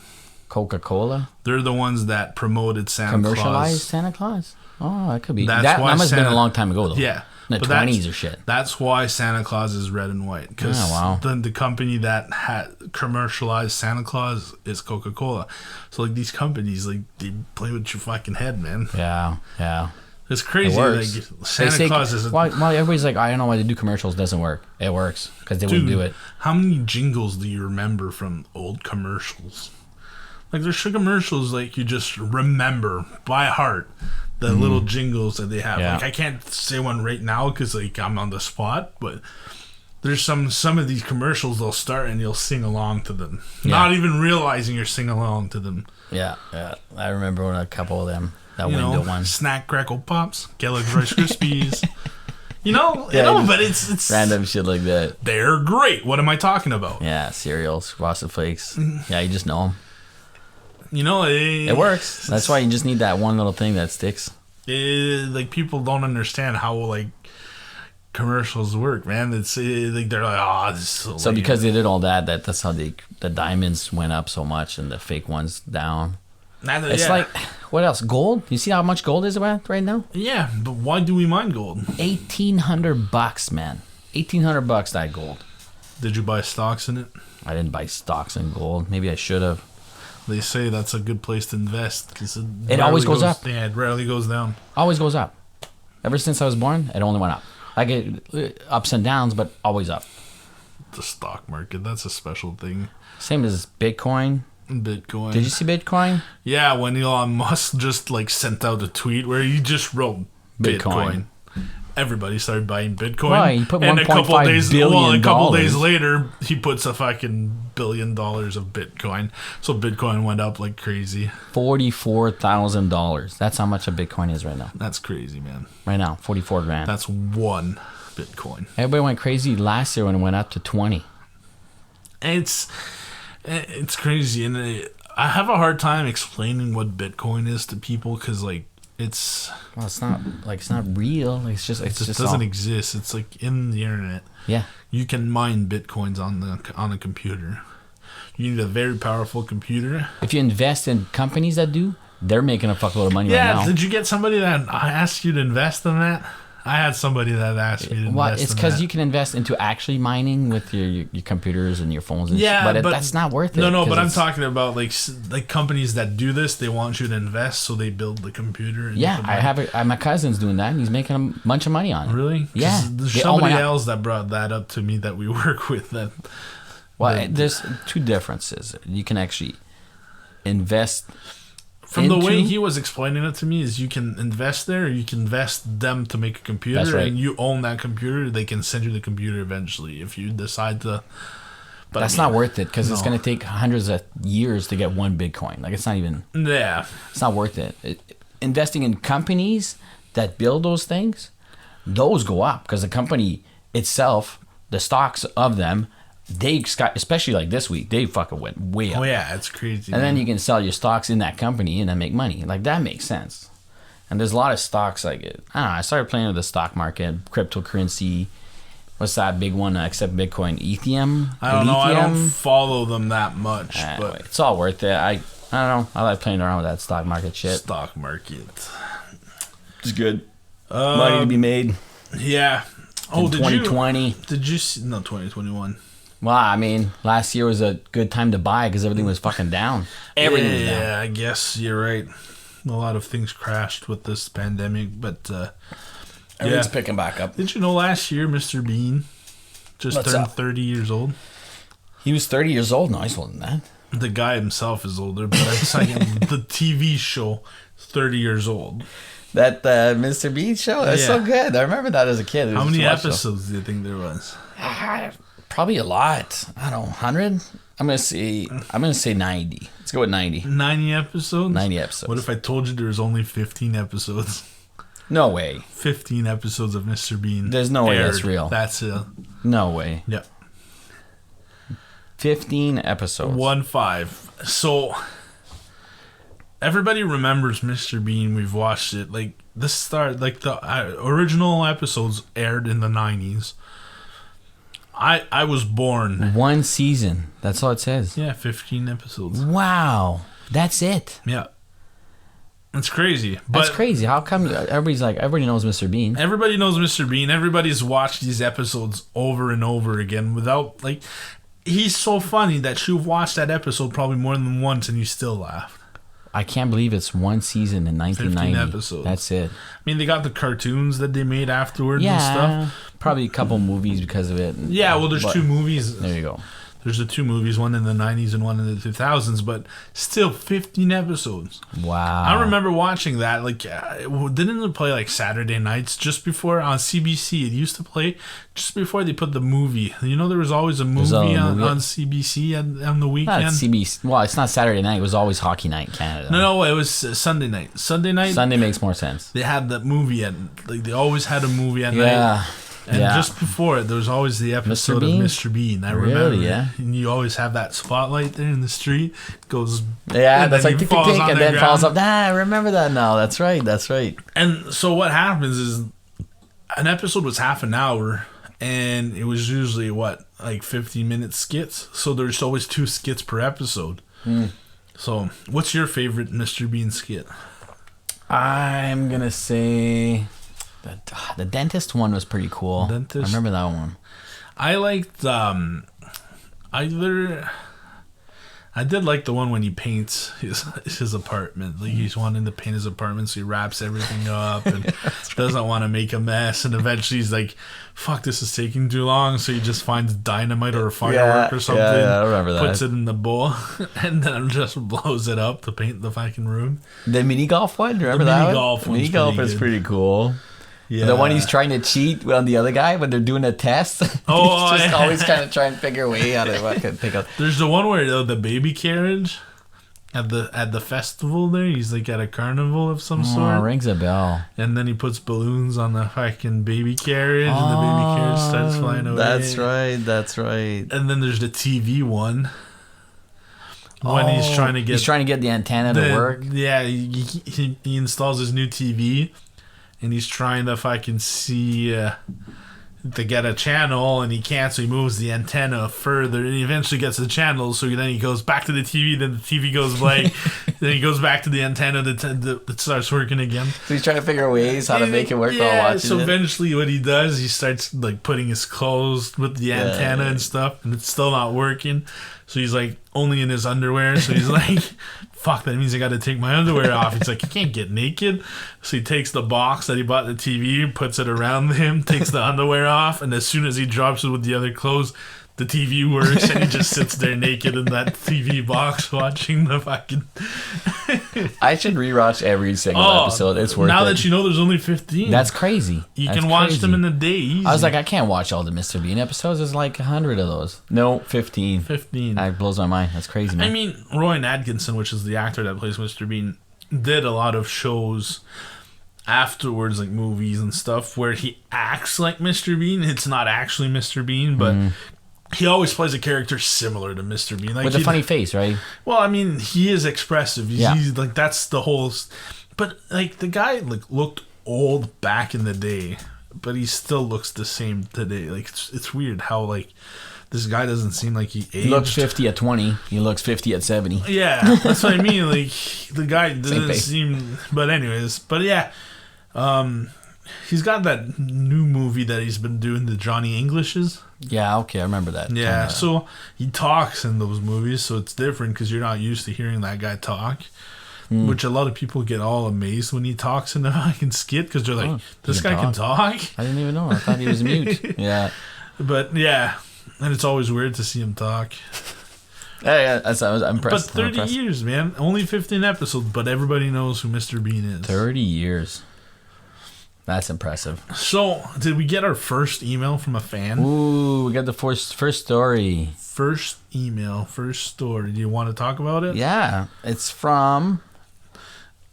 Coca-Cola?
They're the ones that promoted Santa
Commercialized
Claus.
Santa Claus? Oh, it could be.
That's
That
why
must have been
Santa-
a long time ago, though.
Yeah.
In the
But that's-
20s or shit.
That's why Santa Claus is red and white. Because
Oh, wow.
the company that had commercialized Santa Claus is Coca-Cola. So, like, these companies, like, they play with your fucking head, man.
Yeah, yeah.
It's crazy.
It works.
Like,
They
Santa
say,
Claus is...
why everybody's like, I don't know why they do commercials. Doesn't work. It works because they wouldn't do it.
How many jingles do you remember from old commercials? Like, there's commercials, like, you just remember by heart the little jingles that they have.
Yeah.
Like, I can't say one right now because, like, I'm on the spot, but there's some of these commercials they'll start and you'll sing along to them.
Yeah.
Not even realizing you're singing along to them.
Yeah, yeah. I remember a couple of them. That
You
window
know,
one.
Snack Crackle Pops, Kellogg's Rice Krispies. You know,
Yeah,
but it's
Random shit like that.
they're great. What am I talking about?
Yeah, cereals, Frosted Flakes. Yeah, you just know them.
You know,
It works. That's why you just need that one little thing that sticks.
Like, people don't understand how, like, commercials work, man. It's like they're like, oh, this is so
So
lame.
because they did all that's how the diamonds went up so much and the fake ones down. It's like, what else? Gold? You see how much gold is at right now?
yeah, but why do we mine gold?
$1,800, man. $1,800 that gold.
Did you buy stocks in it?
I didn't buy stocks in gold. Maybe I should have.
They say that's a good place to invest because it
always
rarely
goes up.
Yeah, it rarely goes down.
Always goes up. Ever since I was born, it only went up. I get ups and downs, but always up.
The stock market, that's a special thing.
Same as Bitcoin.
Bitcoin.
Did you see Bitcoin?
Yeah, when Elon Musk just, like, sent out a tweet where he just wrote Bitcoin. Everybody started buying Bitcoin.
Why? He put
and a couple
$1.5
days,
billion.
a couple days later, he puts a fucking $1 billion of Bitcoin. So Bitcoin went up like crazy.
$44,000. That's how much a Bitcoin is right now.
That's crazy, man.
Right now, 44 grand.
That's one Bitcoin.
Everybody went crazy last year when it went up to 20.
It's crazy, and I have a hard time explaining what Bitcoin is to people because, like,
Well, it's not real. Like, it just
doesn't
all,
exist. It's like in the internet.
Yeah.
You can mine Bitcoins on a computer. You need a very powerful computer.
If you invest in companies that do, they're making a fuckload of money right now.
Did you get somebody that asked you to invest in that? I had somebody that asked me to invest
Well, it's
in
because
that.
you can invest into actually mining with your computers and your phones and
Yeah,
shit. But
but
that's not worth it.
No,
'cause
but I'm
it's-
talking about like companies that do this. They want you to invest, so they build the computer. And
Yeah,
you can
I
buy-
have it. My cousin's doing that, and he's making a bunch of money on it.
Really? 'Cause
Yeah.
There's
They- oh
somebody
my God.
else that brought that up to me that we work with. That.
Well, there's two differences. You can actually invest.
From the way
into-
he was explaining it to me, is you can invest there, or you can invest them to make a computer,
That's right.
and you own that computer. They can send you the computer eventually if you decide to. But
That's not worth it because it's going to take hundreds of years to get one Bitcoin. Like, it's not even.
Yeah.
It's not worth it. Investing in companies that build those things, those go up because the company itself, the stocks of them, especially like this week, they fucking went way up.
Oh yeah, it's crazy.
And then you can sell your stocks in that company and then make money. Like, that makes sense. And there's a lot of stocks like it. I don't know. I started playing with the stock market, cryptocurrency. What's that big one except Bitcoin? Ethereum?
I don't know. I don't
Lithium?
follow them that much,
Anyway,
but
it's all worth it. I don't know. I like playing around with that stock market shit.
stock market.
It's good. Money to be made.
Yeah. Oh,
in
did
2020.
Did you see? No, 2021.
Well, I mean, last year was a good time to buy because everything was fucking down. Everything was down.
Yeah, I guess you're right. A lot of things crashed with this pandemic, but
Everything's picking back up.
Did you know last year Mr. Bean just
What's
turned
up?
30 years old?
He was 30 years old. No, he's older than that.
The guy himself is older, but I'm saying the TV show, 30 years old.
That Mr. Bean show, that's so
Yeah.
good. I remember that as a kid.
How many episodes do you think there was?
Probably a lot. I don't know, 100? I'm gonna say 90. Let's go with 90.
90 episodes?
90 episodes.
What if I told you there was only 15 episodes?
No way.
15 episodes of Mr. Bean.
There's no way
aired.
that's real.
That's it.
No way.
Yeah.
15 episodes.
1-5. So everybody remembers Mr. Bean. We've watched it. Like the original episodes aired in the 90s. I was born.
One season. That's all it says.
Yeah, 15 episodes.
Wow. That's it.
Yeah. It's crazy.
That's crazy. How come everybody knows Mr. Bean?
Everybody knows Mr. Bean. Everybody's watched these episodes over and over again without, like, he's so funny that you've watched that episode probably more than once and you still laugh.
I can't believe it's one season in 1990.
15 episodes.
That's it.
I mean, they got the cartoons that they made afterwards and
Yeah.
stuff.
Probably a couple movies because of it.
Yeah, well, there's 2 movies.
There you go.
There's the 2 movies, one in the 90s and one in the 2000s, but still 15 episodes.
Wow.
I remember watching that. Like, didn't it play like Saturday nights just before on CBC? It used to play just before they put the movie. You know, there was always a movie on CBC on the weekend.
Not CBC. Well, it's not Saturday night. It was always hockey night in Canada.
No, it was Sunday night. Sunday night.
Sunday makes more sense.
They had that movie at, like, they always had a movie at night.
Yeah.
And just before it, there was always the episode of Mr. Bean. I remember.
Really, yeah.
And you always have that spotlight there in the street. It goes.
Yeah, that's like
tick,
tick, tick, tick, and then falls up. I remember that now. That's right. That's right.
And so what happens is an episode was half an hour, and it was usually, like 15-minute skits. So there's always 2 skits per episode. So what's your favorite Mr. Bean skit?
I'm going to say... The dentist one was pretty cool.
Dentist?
I remember that one.
I liked I did like the one when he paints his apartment. Like, he's wanting to paint his apartment, so he wraps everything up and doesn't want to make a mess. And eventually he's like, fuck, this is taking too long. So he just finds dynamite or a firework or something.
Yeah, I remember that.
Puts it in the bowl and then just blows it up to paint the fucking room.
The mini golf one? Remember that one? Mini golf is pretty cool. Yeah. The one he's trying to cheat on the other guy when they're doing a test.
Oh,
he's just always kind of trying to figure a way how to fucking pick up.
There's the one where the baby carriage at the festival there. He's like at a carnival of some sort.
Oh, rings a bell.
And then he puts balloons on the fucking baby carriage, and the baby carriage starts flying away.
That's right.
And then there's the TV one. When he's trying to get
the antenna to work.
Yeah, he installs his new TV. And he's trying to fucking see to get a channel, and he can't, so he moves the antenna further, and he eventually gets the channel, so then he goes back to the TV, then the TV goes blank, then he goes back to the antenna that starts working again.
So he's trying to figure ways how to make it work while watching
so eventually what he does, he starts like putting his clothes with the antenna and stuff, and it's still not working. So he's like only in his underwear, so he's like, fuck, that means I gotta take my underwear off. He's like, I can't get naked. So he takes the box that he bought the TV, puts it around him, takes the underwear off, and as soon as he drops it with the other clothes, the TV works, and he just sits there naked in that TV box watching the fucking...
I should rewatch every single episode. It's worth it.
Now that you know there's only 15.
That's crazy.
You can watch them in a day easy.
I was like, I can't watch all the Mr. Bean episodes. There's like 100 of those. No, 15.
15.
That blows my mind. That's crazy, man.
I mean, Rowan Atkinson, which is the actor that plays Mr. Bean, did a lot of shows afterwards, like movies and stuff, where he acts like Mr. Bean. It's not actually Mr. Bean, but... He always plays a character similar to Mr. Bean. Like,
with a funny face, right?
Well, I mean, he is expressive. He's like, that's the whole... But, like, the guy like looked old back in the day, but he still looks the same today. Like, it's weird how, like, this guy doesn't seem like he aged.
He looks 50 at 20. He looks 50 at 70.
Yeah, that's what I mean. Like, the guy doesn't seem... But anyways, but yeah. He's got that new movie that he's been doing, the Johnny Englishes.
Yeah, okay, I remember that.
Yeah, so he talks in those movies, so it's different because you're not used to hearing that guy talk. Which a lot of people get all amazed when he talks in the fucking skit because they're like, this guy can talk?
I didn't even know. I thought he was mute. Yeah.
But yeah, and it's always weird to see him talk.
Yeah, I'm impressed.
But 30 years, man. Only 15 episodes, but everybody knows who Mr. Bean is.
30 years. That's impressive.
So, did we get our first email from a fan?
Ooh, we got the first story.
First email, first story. Do you want to talk about it?
Yeah. It's from...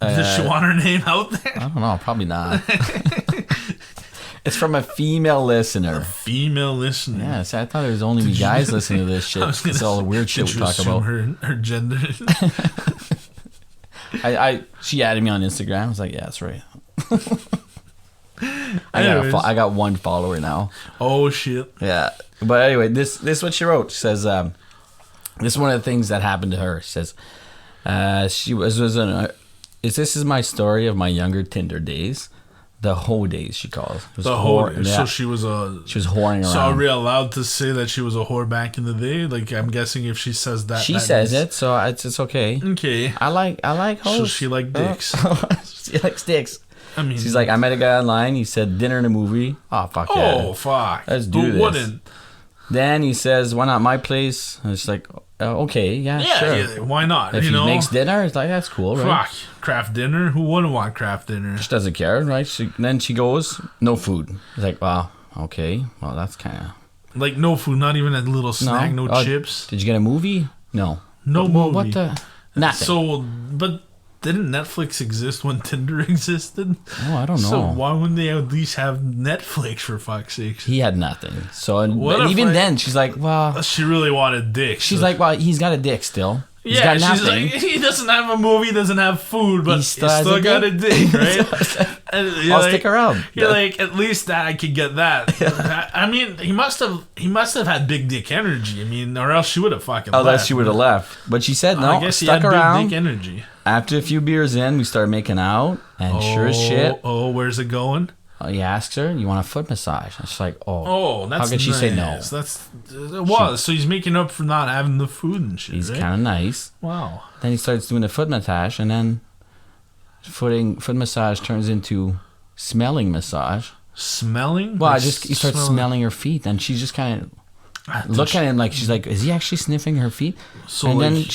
Does she want her name out there?
I don't know. Probably not. It's from a female listener.
A female listener.
Yeah, so I thought it was only me guys listening to this shit. It's all the weird shit we talk about.
Her gender.
She added me on Instagram. I was like, yeah, that's right. I got one follower now.
Oh shit.
Yeah. But anyway, this is what she wrote. She says, this is one of the things that happened to her. She says, she was this is my story of my younger Tinder days. The hoe days, she calls.
The hoe.
Yeah.
So she was
whoring around.
So are we allowed to say that she was a whore back in the day? Like, I'm guessing if she says that,
she says it, so it's okay.
Okay.
I like hoes.
So she liked dicks.
She likes dicks.
I mean,
she's like, I met a guy online. He said dinner and a movie. Oh fuck yeah.
Oh fuck.
Let's do
Who
this.
wouldn't?
Then he says, why not my place? And it's like, okay, yeah, sure.
Yeah, why not?
If he makes dinner, it's like, that's cool, right?
Fuck. Craft dinner? Who wouldn't want craft dinner?
She doesn't care, right? Then she goes, no food. It's like, wow, okay. Well, that's kind of...
Like, no food, not even a little snack, no chips?
Did you get a movie? No.
No
movie.
What
the... Nothing.
So, but didn't Netflix exist when Tinder existed?
Oh, I don't know.
So why wouldn't they at least have Netflix, for fuck's sake?
He had nothing. So, and even then, she's like, well...
She really wanted dick.
She's like, well, he's got a dick still. He's got
she's
nothing.
like, he doesn't have a movie, doesn't have food, but he's still got a dick, right?
I'll stick around.
You're like, at least that I could get that. I mean, he must have had big dick energy. I mean, or else she would have fucking left.
Unless she would have left. But she said no,
I guess
stuck
he had
around.
big dick energy.
After a few beers in, we started making out, and sure as shit.
Oh, where's it going?
He asks her, you want a foot massage? And she's like,
that's
how could she say no?
So he's making up for not having the food and shit.
He's
right?
kind of nice.
Wow.
Then he starts doing the foot massage, and then foot massage turns into smelling massage.
Smelling?
Well, he starts smelling her feet, and she's just kind of looking at him like, she's like, is he actually sniffing her feet?
So
and
like,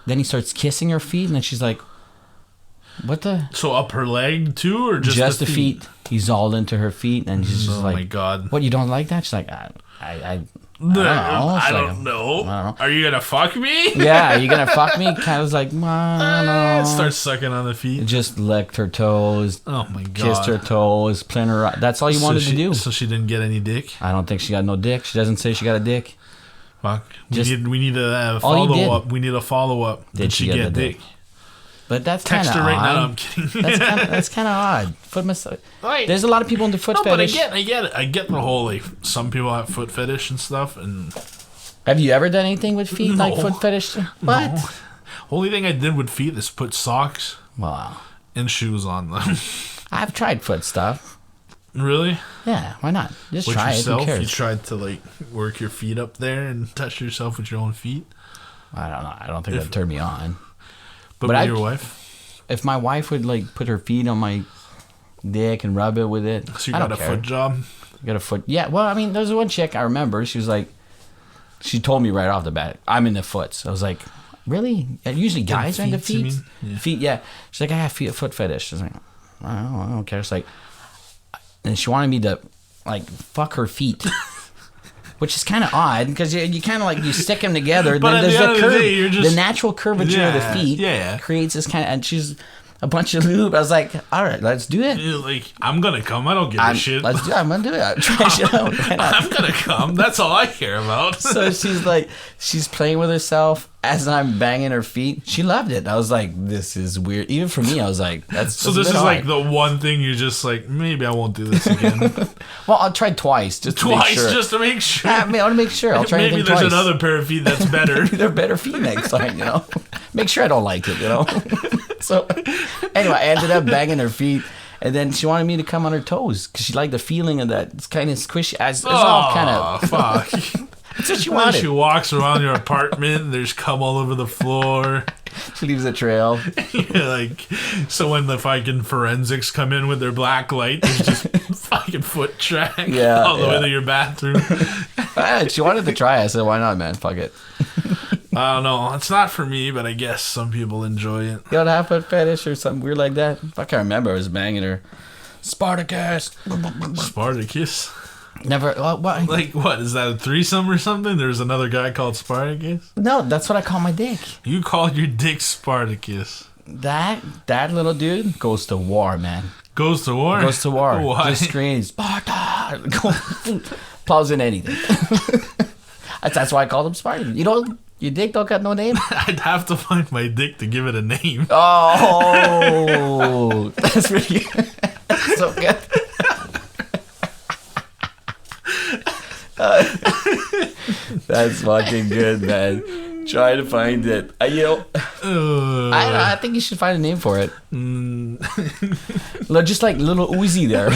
then he starts kissing her feet, and then she's like, what the?
So up her leg too, or just
the feet? He's all into her feet, and she's just like,
"Oh my god,
what? You don't like that?" She's like, I
don't know. Are you gonna fuck me?
Yeah, are you gonna fuck me? Kind of like, I don't know.
Start sucking on the feet.
Just licked her toes.
Oh my god.
Kissed her toes, playing her. That's all you wanted to do.
So she didn't get any dick.
I don't think she got no dick. She doesn't say she got a dick.
Fuck. We need a follow up. We need a follow up.
Did she get dick? But that's kind of
text her right
odd.
now. I'm kidding.
That's kind of odd. Foot massage. There's a lot of people into foot fetish.
But I get it. I get the whole like some people have foot fetish and stuff. And
have you ever done anything with feet like foot fetish? What?
No. Only thing I did with feet is put socks and shoes on them.
I've tried foot stuff.
Really?
Yeah, why not? Just
with
try
yourself?
It. Who cares?
You tried to like work your feet up there and touch yourself with your own feet?
I don't know. I don't think that'd turn me on.
But with your wife?
If my wife would like put her feet on my dick and rub it with it.
So you got a foot job?
You got a foot. Yeah, well, I mean, there's one chick I remember. She was like, she told me right off the bat, I'm into foots. I was like, really? Usually guys are into feet? Yeah. Feet, yeah. She's like, I have foot fetish. I was like, I don't care. It's like, and she wanted me to like fuck her feet. Which is kind of odd because you kind of like you stick them together.
But
then there's
the day,
the natural curvature of the feet creates this kind of, and she's a bunch of lube. I was like, all right, let's do it.
You're like, I'm gonna come. I don't give a shit.
Let's do it. I'm gonna do it. Try it out.
I'm gonna come. That's all I care about.
So she's like, she's playing with herself as I'm banging her feet. She loved it. I was like, this is weird. Even for me, I was like, that's
so. This is like the one thing you're just like, maybe I won't do this again.
Well, I'll try twice just to make sure.
Just to make sure.
I want to make sure. I'll try
maybe
anything
there's
twice.
Another pair of feet that's better.
They're better feet next time, you know. Make sure I don't like it, you know. So anyway, I ended up banging her feet. And then she wanted me to come on her toes because she liked the feeling of that. It's kind of squishy. It's all kind of
fuck.
That's what she wanted.
She walks around your apartment and there's cum all over the floor.
She leaves a trail.
Like, so when the fucking forensics come in with their black light, there's just fucking foot track all the way to your bathroom.
She wanted to try it. I said, why not, man? Fuck it.
I don't know. It's not for me, but I guess some people enjoy it.
You got a half foot fetish or something weird like that? I can't remember. I was banging her. Spartacus.
Spartacus?
Never. What?
Like, what? Is that a threesome or something? There's another guy called Spartacus?
No, that's what I call my dick.
You called your dick Spartacus.
That little dude goes to war, man.
Goes to war?
Goes to war.
Why?
Just screams, Sparta! Plows in anything. That's why I called him Spartacus. You know, your dick don't got no name?
I'd have to find my dick to give it a name.
Oh, that's really good. That's so good. That's fucking good, man. Try to find it. I think you should find a name for it. Just like little Uzi there.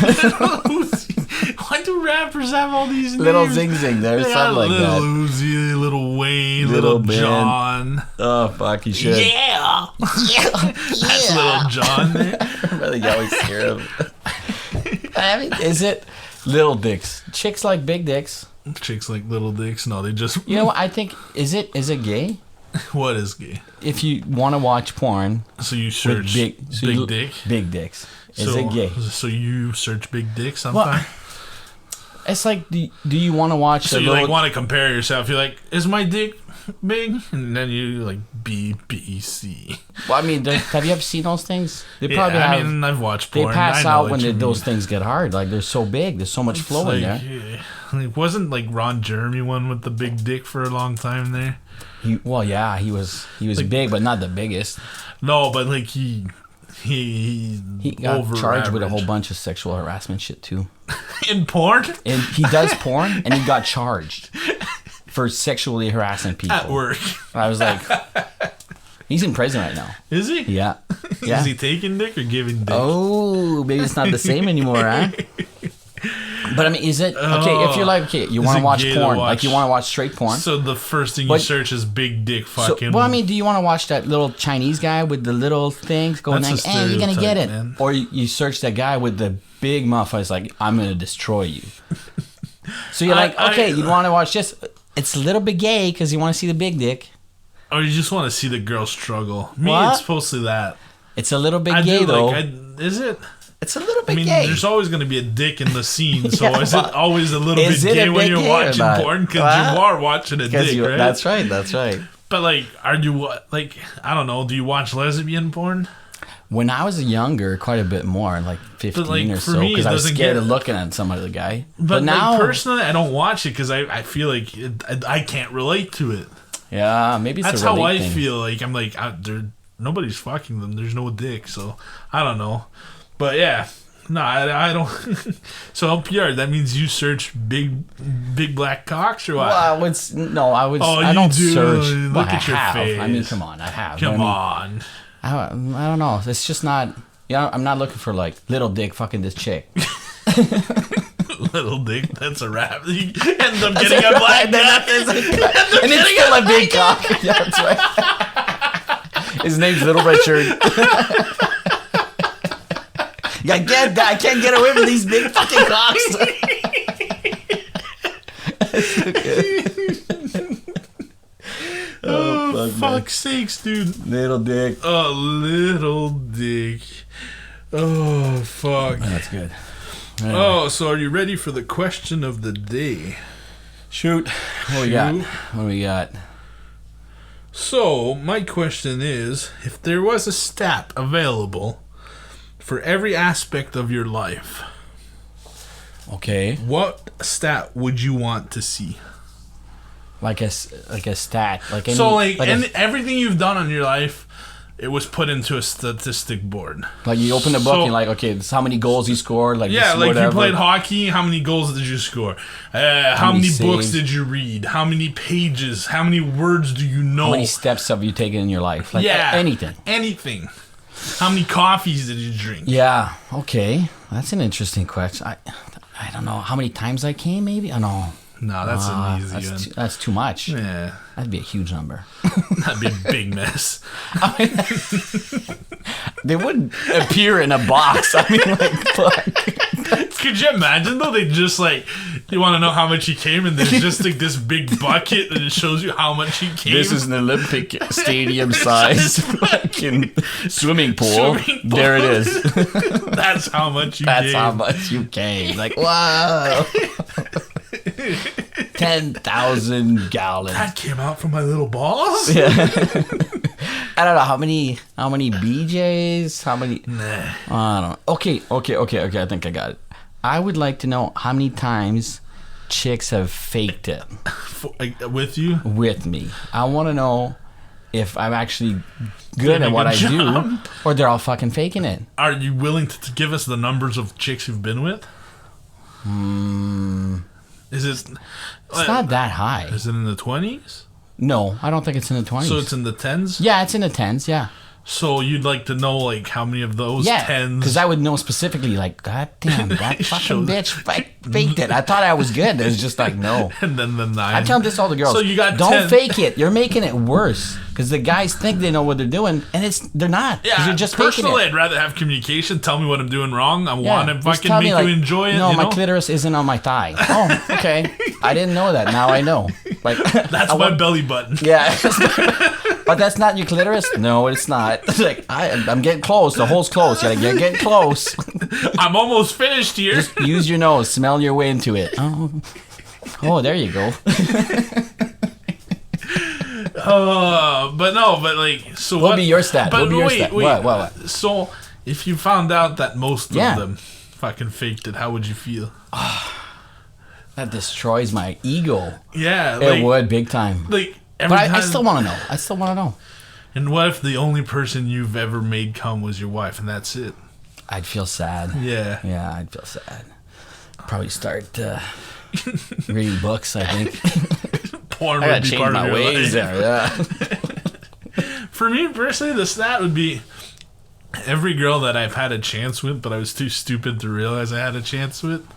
Why do rappers have all these names?
Little Zing Zing there, something like that.
Little Uzi, Little Wayne, Little John.
Oh, fuck, you should.
Yeah. That's Little John there.
Really, you always hear him. I mean, is it little dicks? Chicks like big dicks.
Chicks like little dicks. No, they just...
You know what? I think... Is it gay?
What is gay?
If you want to watch porn...
So you search big dick?
Big dicks. Is it gay?
So you search big dick sometime?
Well, it's like, do you want to watch...
So you like want to compare yourself. You're like, is my dick big? And then you like B, B, C.
Well, I mean, have you ever seen those things? They probably have...
I mean, I've watched porn.
They pass out when those things get hard. Like, they're so big. There's so much flow in there.
Yeah. Like, wasn't like Ron Jeremy one with the big dick for a long time there?
He was like, big, but not the biggest.
No, but like he
got charged with a whole bunch of sexual harassment shit too.
In porn?
And he does porn, and he got charged for sexually harassing people
At work.
I was like, he's in prison right now.
Is he?
Yeah.
Is he taking dick or giving dick?
Oh, maybe it's not the same anymore, huh? But I mean, is it okay if you're like, you want to watch porn, like you want to watch straight porn?
So the first thing you search is big dick fucking.
Well, I mean, do you want to watch that little Chinese guy with the little things going like, you're gonna get it, man. Or you search that guy with the big muff? It's like, I'm gonna destroy you. So you're like, okay, you want to watch this? It's a little bit gay because you want to see the big dick.
Or you just want to see the girl struggle. Me, it's mostly that.
It's a little bit gay though.
Is it?
It's a little bit gay.
There's always going to be a dick in the scene, so is it always a little bit gay when you're watching porn? Because you are watching a dick, right?
That's right.
But like, are you like, I don't know, do you watch lesbian porn?
When I was younger, quite a bit more, like 15 or so, because I was scared of looking at some other guy. But now,
like, personally, I don't watch it because I feel like I can't relate to it.
Yeah, maybe it's
that's how I feel. Like, I'm like, nobody's fucking them. There's no dick, so I don't know. But yeah, no, I don't. So LPR, that means you search big black cocks or what?
Well, I don't search.
Look at your face.
I mean, come on, I have.
Come on.
I don't know. It's just not. Yeah, I'm not looking for like little dick fucking this chick.
Little dick. That's a rap. You end up getting a black guy,
and it's still a big cock. Yeah, that's right. His name's Little Red Shirt. I can't get away from these big fucking cocks.
Oh, fuck's sakes, dude.
Little dick.
Oh, little dick. Oh, fuck.
That's good. Right.
Oh, so are you ready for the question of the day?
Shoot. What we got?
So, my question is, if there was a stat available for every aspect of your life,
okay,
what stat would you want to see?
Like a stat,
everything you've done in your life, it was put into a statistic board.
Like you open the book and you're like, okay, this is how many goals you scored. Like
yeah, like whatever. You played hockey. How many goals did you score? How many books did you read? How many pages? How many words do you know?
How many steps have you taken in your life? Like
anything. How many coffees did you drink?
Yeah. Okay, that's an interesting question. I don't know how many times I came. Maybe I don't know.
No, that's an easy one.
That's too much.
Yeah.
That'd be a huge number.
That'd be a big mess.
They wouldn't appear in a box. I mean, like, fuck.
Could you imagine, though? They just, like, you want to know how much he came, and there's just, like, this big bucket, and it shows you how much he came.
This is an Olympic stadium-sized fucking swimming pool. There it is.
That's how much you came.
That's how much you came. Like, wow. 10,000 gallons.
That came out from my little balls?
Yeah. I don't know how many BJs, how many.
Nah.
I don't know. Okay. I think I got it. I would like to know how many times chicks have faked it.
With you?
With me. I want to know if I'm actually good at what I do, or they're all fucking faking it.
Are you willing to give us the numbers of chicks you've been with? Is it?
It's not that high.
Is it in the 20s?
No, I don't think it's in the 20s.
So it's in the 10s?
Yeah, it's in the 10s, yeah.
So you'd like to know, like, how many of those 10s?
Because I would know specifically, like, God damn, that fucking bitch faked it. I thought I was good. It was just like, no.
And then the 9.
I tell this to all the girls.
So you got
don't
10.
fake it. You're making it worse. Because the guys think they know what they're doing, and they're not.
Yeah,
you're just faking
personally,
it.
I'd rather have communication. Tell me what I'm doing wrong. I want to
just
fucking
tell
make
me, like,
you enjoy it.
No,
you
my
know?
clitoris isn't on my thigh. Oh, okay. I didn't know that. Now I know. Like
That's my belly button.
Yeah. But that's not your clitoris? No, it's not. It's like, I'm getting close. The hole's close. You're getting close.
I'm almost finished here.
Just use your nose. Smell your way into it. Oh, there you go.
But like, so
What'll be your stat?
But
What'll be your
wait,
stat?
wait.
What?
So, if you found out that most of
Yeah.
them fucking faked it, how would you feel?
That destroys my ego.
Yeah,
It would, big time.
Like every
But
time.
I still want to know. I still want to know.
And what if the only person you've ever made come was your wife, and that's it?
I'd feel sad.
Yeah.
Yeah, I'd feel sad. Probably start reading books, I think.
Porn
I
would
gotta
be
change
part
my
of your
ways
life.
there, yeah.
For me personally, the stat would be every girl that I've had a chance with, but I was too stupid to realize I had a chance with.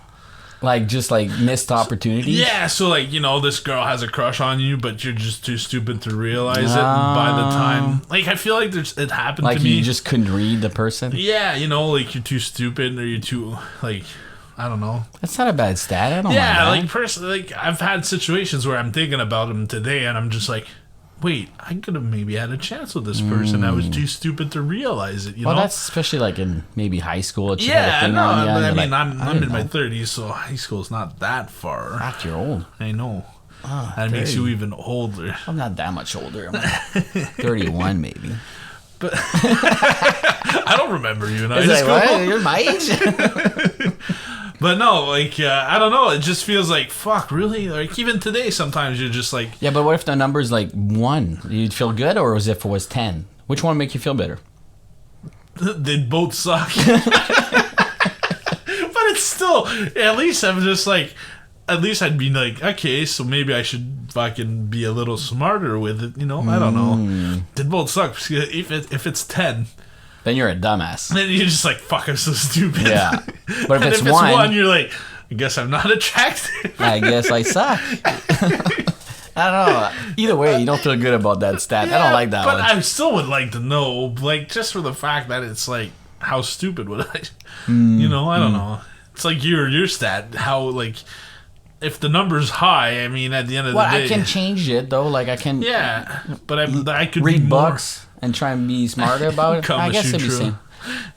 Like, just like missed opportunities?
Yeah, so like, this girl has a crush on you, but you're just too stupid to realize it by the time. Like, I feel like it happened
Like
to me.
you just couldn't read the person?
Yeah, like you're too stupid or you're too, like, I don't know.
That's not a bad stat. I don't
Yeah,
mind
like
that.
personally, like I've had situations where I'm thinking about him today, and I'm just like, wait, I could have maybe had a chance with this person. I was too stupid to realize it. You
Well,
know?
that's especially like in maybe high school. She had a
Yeah,
thing
no,
on you,
but
and
I
you're
mean,
like,
I'm in
didn't
my
know.
30s, so high school's not that far.
Fuck, you're old.
I know.
Oh,
That makes
30.
you even older.
I'm not that much older. I'm like 31 maybe.
But I don't remember you in high
It's like,
school.
what? You're my age?
But no, like I don't know. It just feels like fuck. Really? Like even today, sometimes you're just like,
Yeah, but what if the number's like 1? You'd feel good, or was if it was 10? Which one would make you feel better?
they both suck. But it's still, at least I'm just like, at least I'd be like, okay, so maybe I should fucking be a little smarter with it. I don't know. They both suck. If it's 10.
Then you're a dumbass.
Then you're just like, fuck, I'm so stupid.
Yeah. But if
And
it's
if it's
1,
one, you're like, I guess I'm not attractive.
I guess I suck. I don't know. Either way, you don't feel good about that stat. I don't like that
but
one.
I still would like to know, like, just for the fact that it's like, how stupid would I? I don't know. It's like your stat. How, like, if the number's high, I mean, at the end of the day.
I can change it though. Like I can.
Yeah, but I could
read
be more.
books and try and be smarter about it.
Kama
I guess it'd be
Sutra.
same.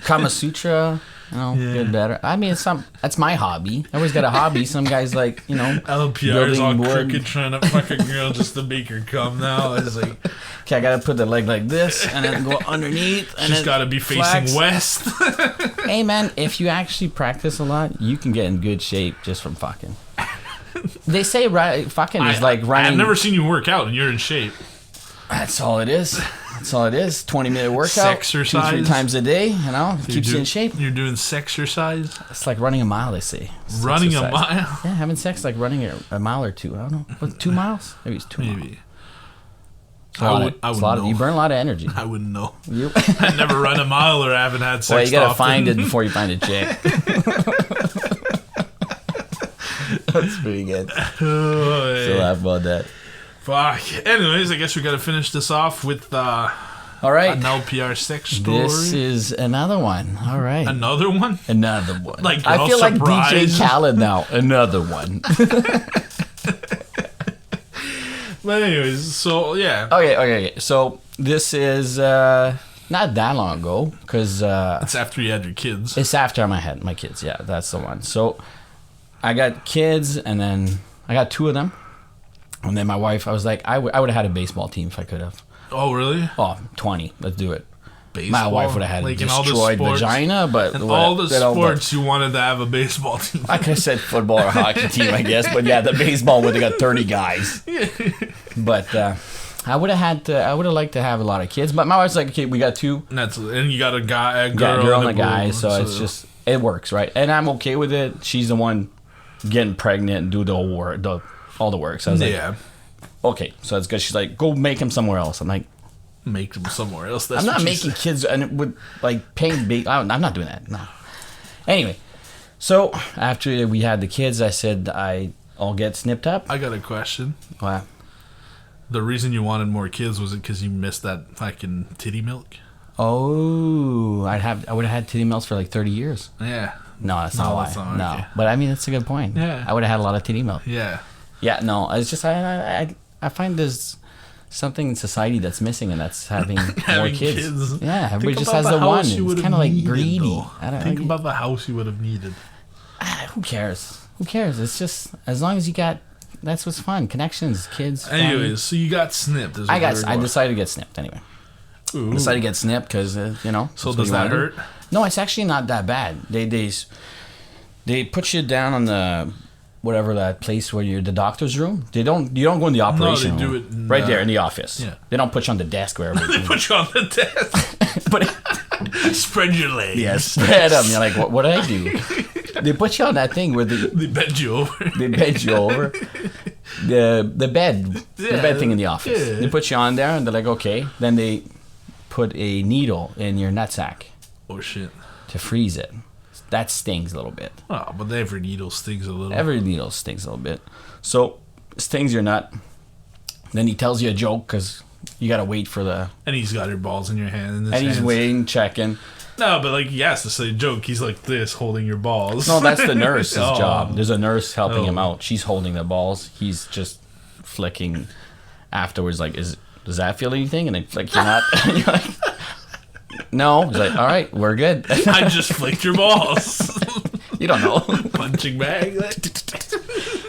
Kama Sutra, get better. I mean, that's my hobby. Everybody's got a hobby. Some guys like,
LPR is all
building wood.
crooked trying to fuck a girl just to make her come now. It's like,
Okay, I gotta put the leg like this and then go underneath. And
she's
then
got to be facing
flex.
west.
Hey man, if you actually practice a lot, you can get in good shape just from fucking. They say fucking is like running.
I've never seen you work out and you're in shape.
That's all it is. 20-minute workout.
Sexercise.
2-3 times a day. Keeps you in shape.
You're doing sexercise?
It's like running a mile, they say.
Running a
Exercise.
mile?
Yeah, having sex like running a mile or 2. I don't know. What, 2 miles? Maybe it's 2 miles.
Maybe.
I would know. You burn a lot of energy.
I wouldn't know.
You,
I never run a mile or haven't had sex.
well, you gotta
often.
find it before you find a chick. That's pretty good.
Oh,
Still laugh about that.
Fuck. Anyways, I guess we gotta finish this off with
All right.
an LPR sex story.
This is another one. All right.
Another one?
Another one.
Like
I
Girl
feel like DJ
Surprise.
Khaled now. Another one.
But anyways, so yeah.
Okay. So this is not that long ago because
It's after you had your kids.
it's after I had my kids. Yeah, that's the one. So I got kids, and then I got 2 of them, and then my wife. I was like, I would have had a baseball team if I could have.
Oh, really?
Oh, 20. Let's do it.
Baseball?
My wife would have had
Like
a
in all the
destroyed
sports?
vagina, but
In
what-
all the
but-
sports, you wanted to have a baseball team.
I could have said football or hockey team, I guess, but yeah, the baseball would have got 30 guys. But I would have liked to have a lot of kids, but my wife's like, okay, we got 2.
And you got a guy, a
Got
girl,
a girl and a
boy,
guy, so it's just it works, right? And I'm okay with it. She's the one getting pregnant and do the whole work, all the work. So I was like,
Yeah.
okay, so that's good. She's like, go make him somewhere else. I'm like,
Make them somewhere else. That's
I'm not
what she
making
said.
kids and with like paying big. I'm not doing that. No. Anyway, so after we had the kids, I said I'll get snipped up.
I got a question.
Wow.
The reason you wanted more kids was it because you missed that fucking titty milk?
Oh, I would have had titty milks for like 30 years.
Yeah.
No, that's not
No,
why.
that's not
No,
okay.
but I mean that's a good point.
Yeah.
I would have had a lot of titty milk.
Yeah.
Yeah, no, it's just I find there's something in society that's missing, and that's having more
Having
kids. Yeah, everybody
Think
just
about
has
the
the one.
house you
It's
would
kind
have
of like
needed,
greedy.
though.
I don't
Think about the house you would have needed.
Who cares? Who cares? It's just as long as you got. That's what's fun. Connections, kids. family.
Anyways, so you got snipped. Is what
I
we were going.
decided to get snipped anyway.
Ooh.
I decided to get snipped because you know.
So
that's what
does
you
that
wanna do.
hurt?
No, it's actually not that bad. They put you down on the whatever that place where you're the doctor's room. You don't go in the operation
do
room.
it in,
right there in the office.
yeah.
They don't put you on the desk where
They
everything.
put you on the desk.
But
Spread your legs.
yeah, spread them. You're like, what did I do? They put you on that thing where
They bend you over.
they bend you over. The bed thing in the office.
Yeah.
They put you on there and they're like, okay. Then they put a needle in your nutsack
Oh shit.
to freeze it. That stings a little bit.
Oh, but every needle stings a little.
Every needle stings a little bit. So stings your nut. Then he tells you a joke because you gotta wait for the.
And he's got your balls in your hand. In his
And he's
hands.
waiting, checking.
No, but like he has to say a joke. He's like this, holding your balls.
No, that's the nurse's
Oh.
job. There's a nurse helping him
Oh.
out. She's holding the balls. He's just flicking afterwards. Like, does that feel anything? And it's like, you're not. You're like, no. He's like, all right, we're good.
I just flicked your balls.
You don't know.
Punching bag.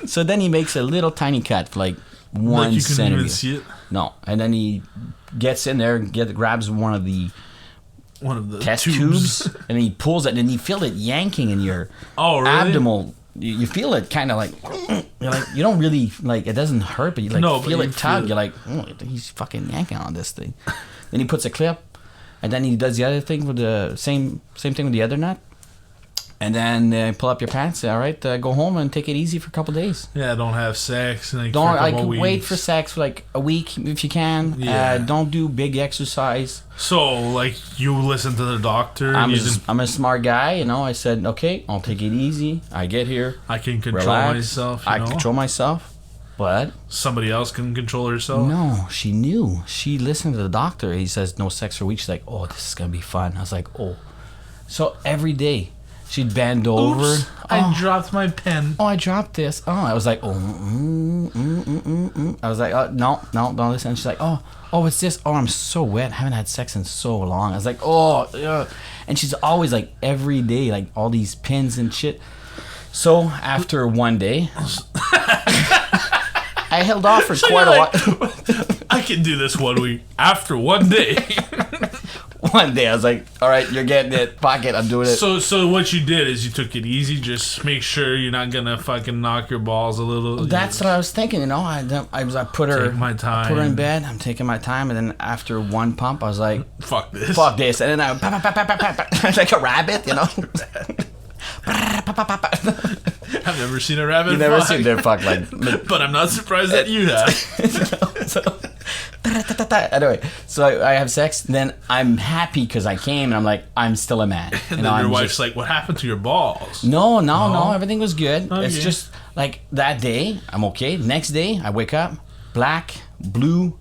So then he makes a little tiny cut for like
Like
1
you couldn't even
centimeter.
see it.
No, and then he gets in there, grabs one of the
One of the
test tubes, and he pulls it, and you feel it yanking in your
Oh, really?
abdomen. You feel it kind of like you're like you don't really like it doesn't hurt, but you like
No, but
feel
you
it tug.
feel it.
You're like he's fucking yanking on this thing. Then he puts a clip, and then he does the other thing with the same thing with the other nut. And then pull up your pants. Say, all right, go home and take it easy for a couple days.
Yeah, don't have sex. And like,
Don't
for a couple
wait
weeks.
for sex for like a week if you can.
Yeah.
Don't do big exercise.
So, like, you listen to the doctor. And
I'm a smart guy, you know. I said, okay, I'll take it easy. I get here,
I can control
relax.
myself. You
I
know?
control myself. But
Somebody else can control herself.
no, she knew. She listened to the doctor. He says no sex for a week. She's like, oh, this is gonna be fun. I was like, oh. So every day she'd bend over.
Oops, I dropped my pen.
Oh, I dropped this. Oh, I was like, oh, I was like, no, don't listen. She's like, oh, it's this. Oh, I'm so wet. I haven't had sex in so long. I was like, oh, yeah. And she's always like every day, like all these pins and shit. So after one day, I held off for quite a while.
I can do this 1 week. After 1 day.
One day, I was like, all right, you're getting it. Pocket, I'm doing it.
So what you did is you took it easy. Just make sure you're not gonna fucking knock your balls a little.
That's what I was thinking, you know. I put her,
Take my time.
I put her in bed. I'm taking my time, and then after one pump, I was like,
Fuck this.
fuck this, and then I like a rabbit, you know.
I've never seen a rabbit.
You never
fuck.
seen their fuck like.
But I'm not surprised that you have.
Anyway, so I have sex. Then I'm happy because I came, and I'm like, I'm still a man.
And then your wife's like, "What happened to your balls?"
No, everything was good.
Okay.
It's just like that day, I'm okay. Next day, I wake up, black, blue,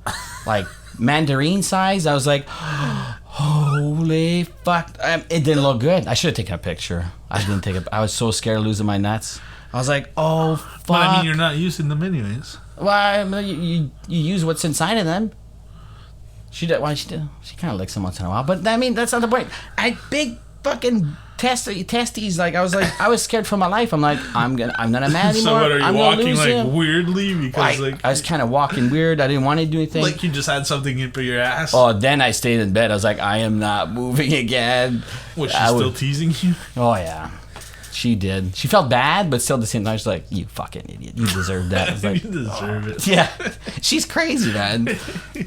like mandarin size. I was like, holy fuck! It didn't look good. I should have taken a picture. I didn't take it. I was so scared of losing my nuts. I was like, oh fuck.
But I mean, you're not using them anyways.
Well, you use what's inside of them. She kind of licks them once in a while, but I mean that's not the point. I had big fucking testes. Like I was scared for my life. I'm like I'm not a man anymore.
So what are you
I'm gonna
walking
lose
like
him.
weirdly because
I was kind of walking weird. I didn't want to do anything.
like you just had something in for your ass.
Oh, then I stayed in bed. I was like, I am not moving again.
Was she
I
still
would-
teasing you?
Oh yeah, she did. She felt bad, but still at the same time, she's like, "You fucking idiot. You deserve that." I was like,
You deserve it.
yeah, she's crazy, man.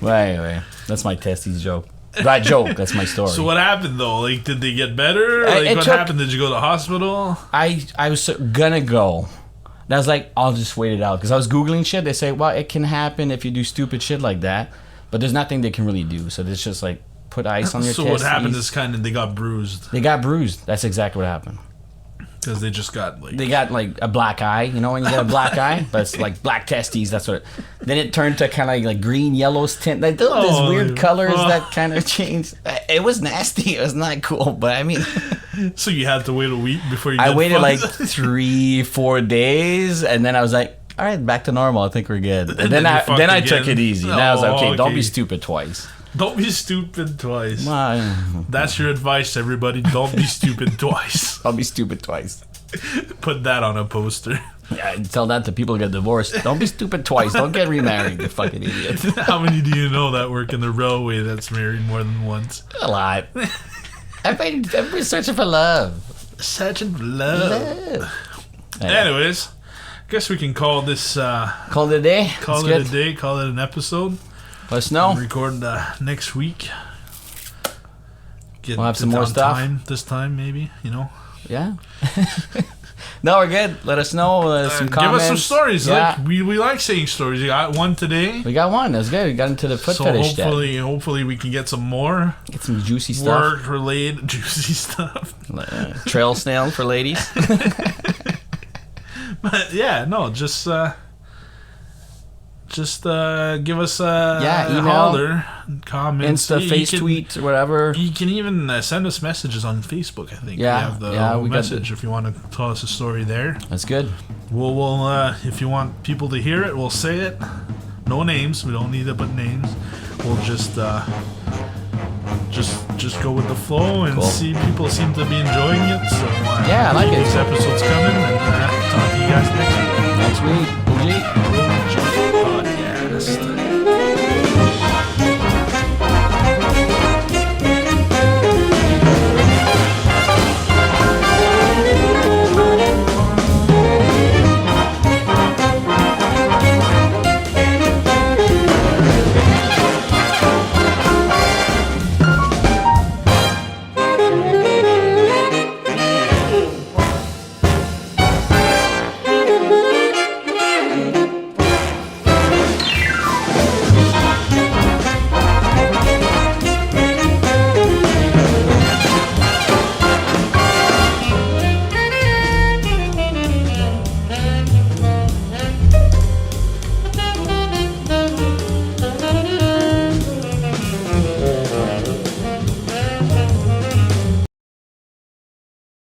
Well, anyway, that's my testes joke. That joke. That's my story.
So what happened though? Like, did they get better?
It
Like, what
took-
happened? Did you go to the hospital?
I was gonna go. And I was like, I'll just wait it out. Because I was Googling shit. They say, well, it can happen if you do stupid shit like that. But there's nothing they can really do. So it's just like, put ice on your
So
testes.
what happened is kind of they got bruised.
They got bruised. That's exactly what happened.
Because they just got like...
They got like a black eye. You know when you get a black eye? But it's like black testes. That's what it... Then it turned to kind of like green, yellows tint. Like these weird colors that kind of changed. It was nasty. It was not cool. But I mean...
So you had to wait a week before you
I waited like
fucked?
3-4 days. And then I was like, all right, back to normal. I think we're good. And then
you fucked
I took
again.
it easy. Then I was like, okay, don't
Okay.
be stupid twice.
Don't be stupid twice.
Well,
That's your advice, everybody. Don't be stupid twice.
I'll be stupid twice.
Put that on a poster.
Yeah, tell that to people who get divorced. Don't be stupid twice. Don't get remarried, you fucking idiot.
How many do you know that work in the railway that's married more than once?
A lot. Everybody's searching for love.
Searching for love.
Yeah.
Anyways, guess we can call this...
Call it a day.
call
That's
it
good.
a day. Call it an episode.
Let us know.
Record next week. Get
We'll have
it
some more
on
stuff.
Time, this time, maybe. You know.
Yeah. No, we're good. Let us know. Some
Give
comments.
us some stories.
Yeah.
Like we like saying stories. You got one today.
We got one. That's good. We got into the foot
So
fetish stuff.
hopefully we can get some more
Get some juicy stuff.
work related juicy stuff.
Trail snail for ladies.
But yeah, no, just give us a
email,
holler, comments,
Insta,
You
face
can-
tweet, or whatever.
You can even send us messages on Facebook. I think
Yeah,
we have the
yeah, we got
message if you want to tell us a story there.
That's good.
We'll if you want people to hear it, we'll say it. No names. We don't need it, but names. We'll just go with the flow and
Cool.
see. People seem to be enjoying it. So
Yeah, I like it.
This episode's coming, and talk to you guys next week.
Next week. OG.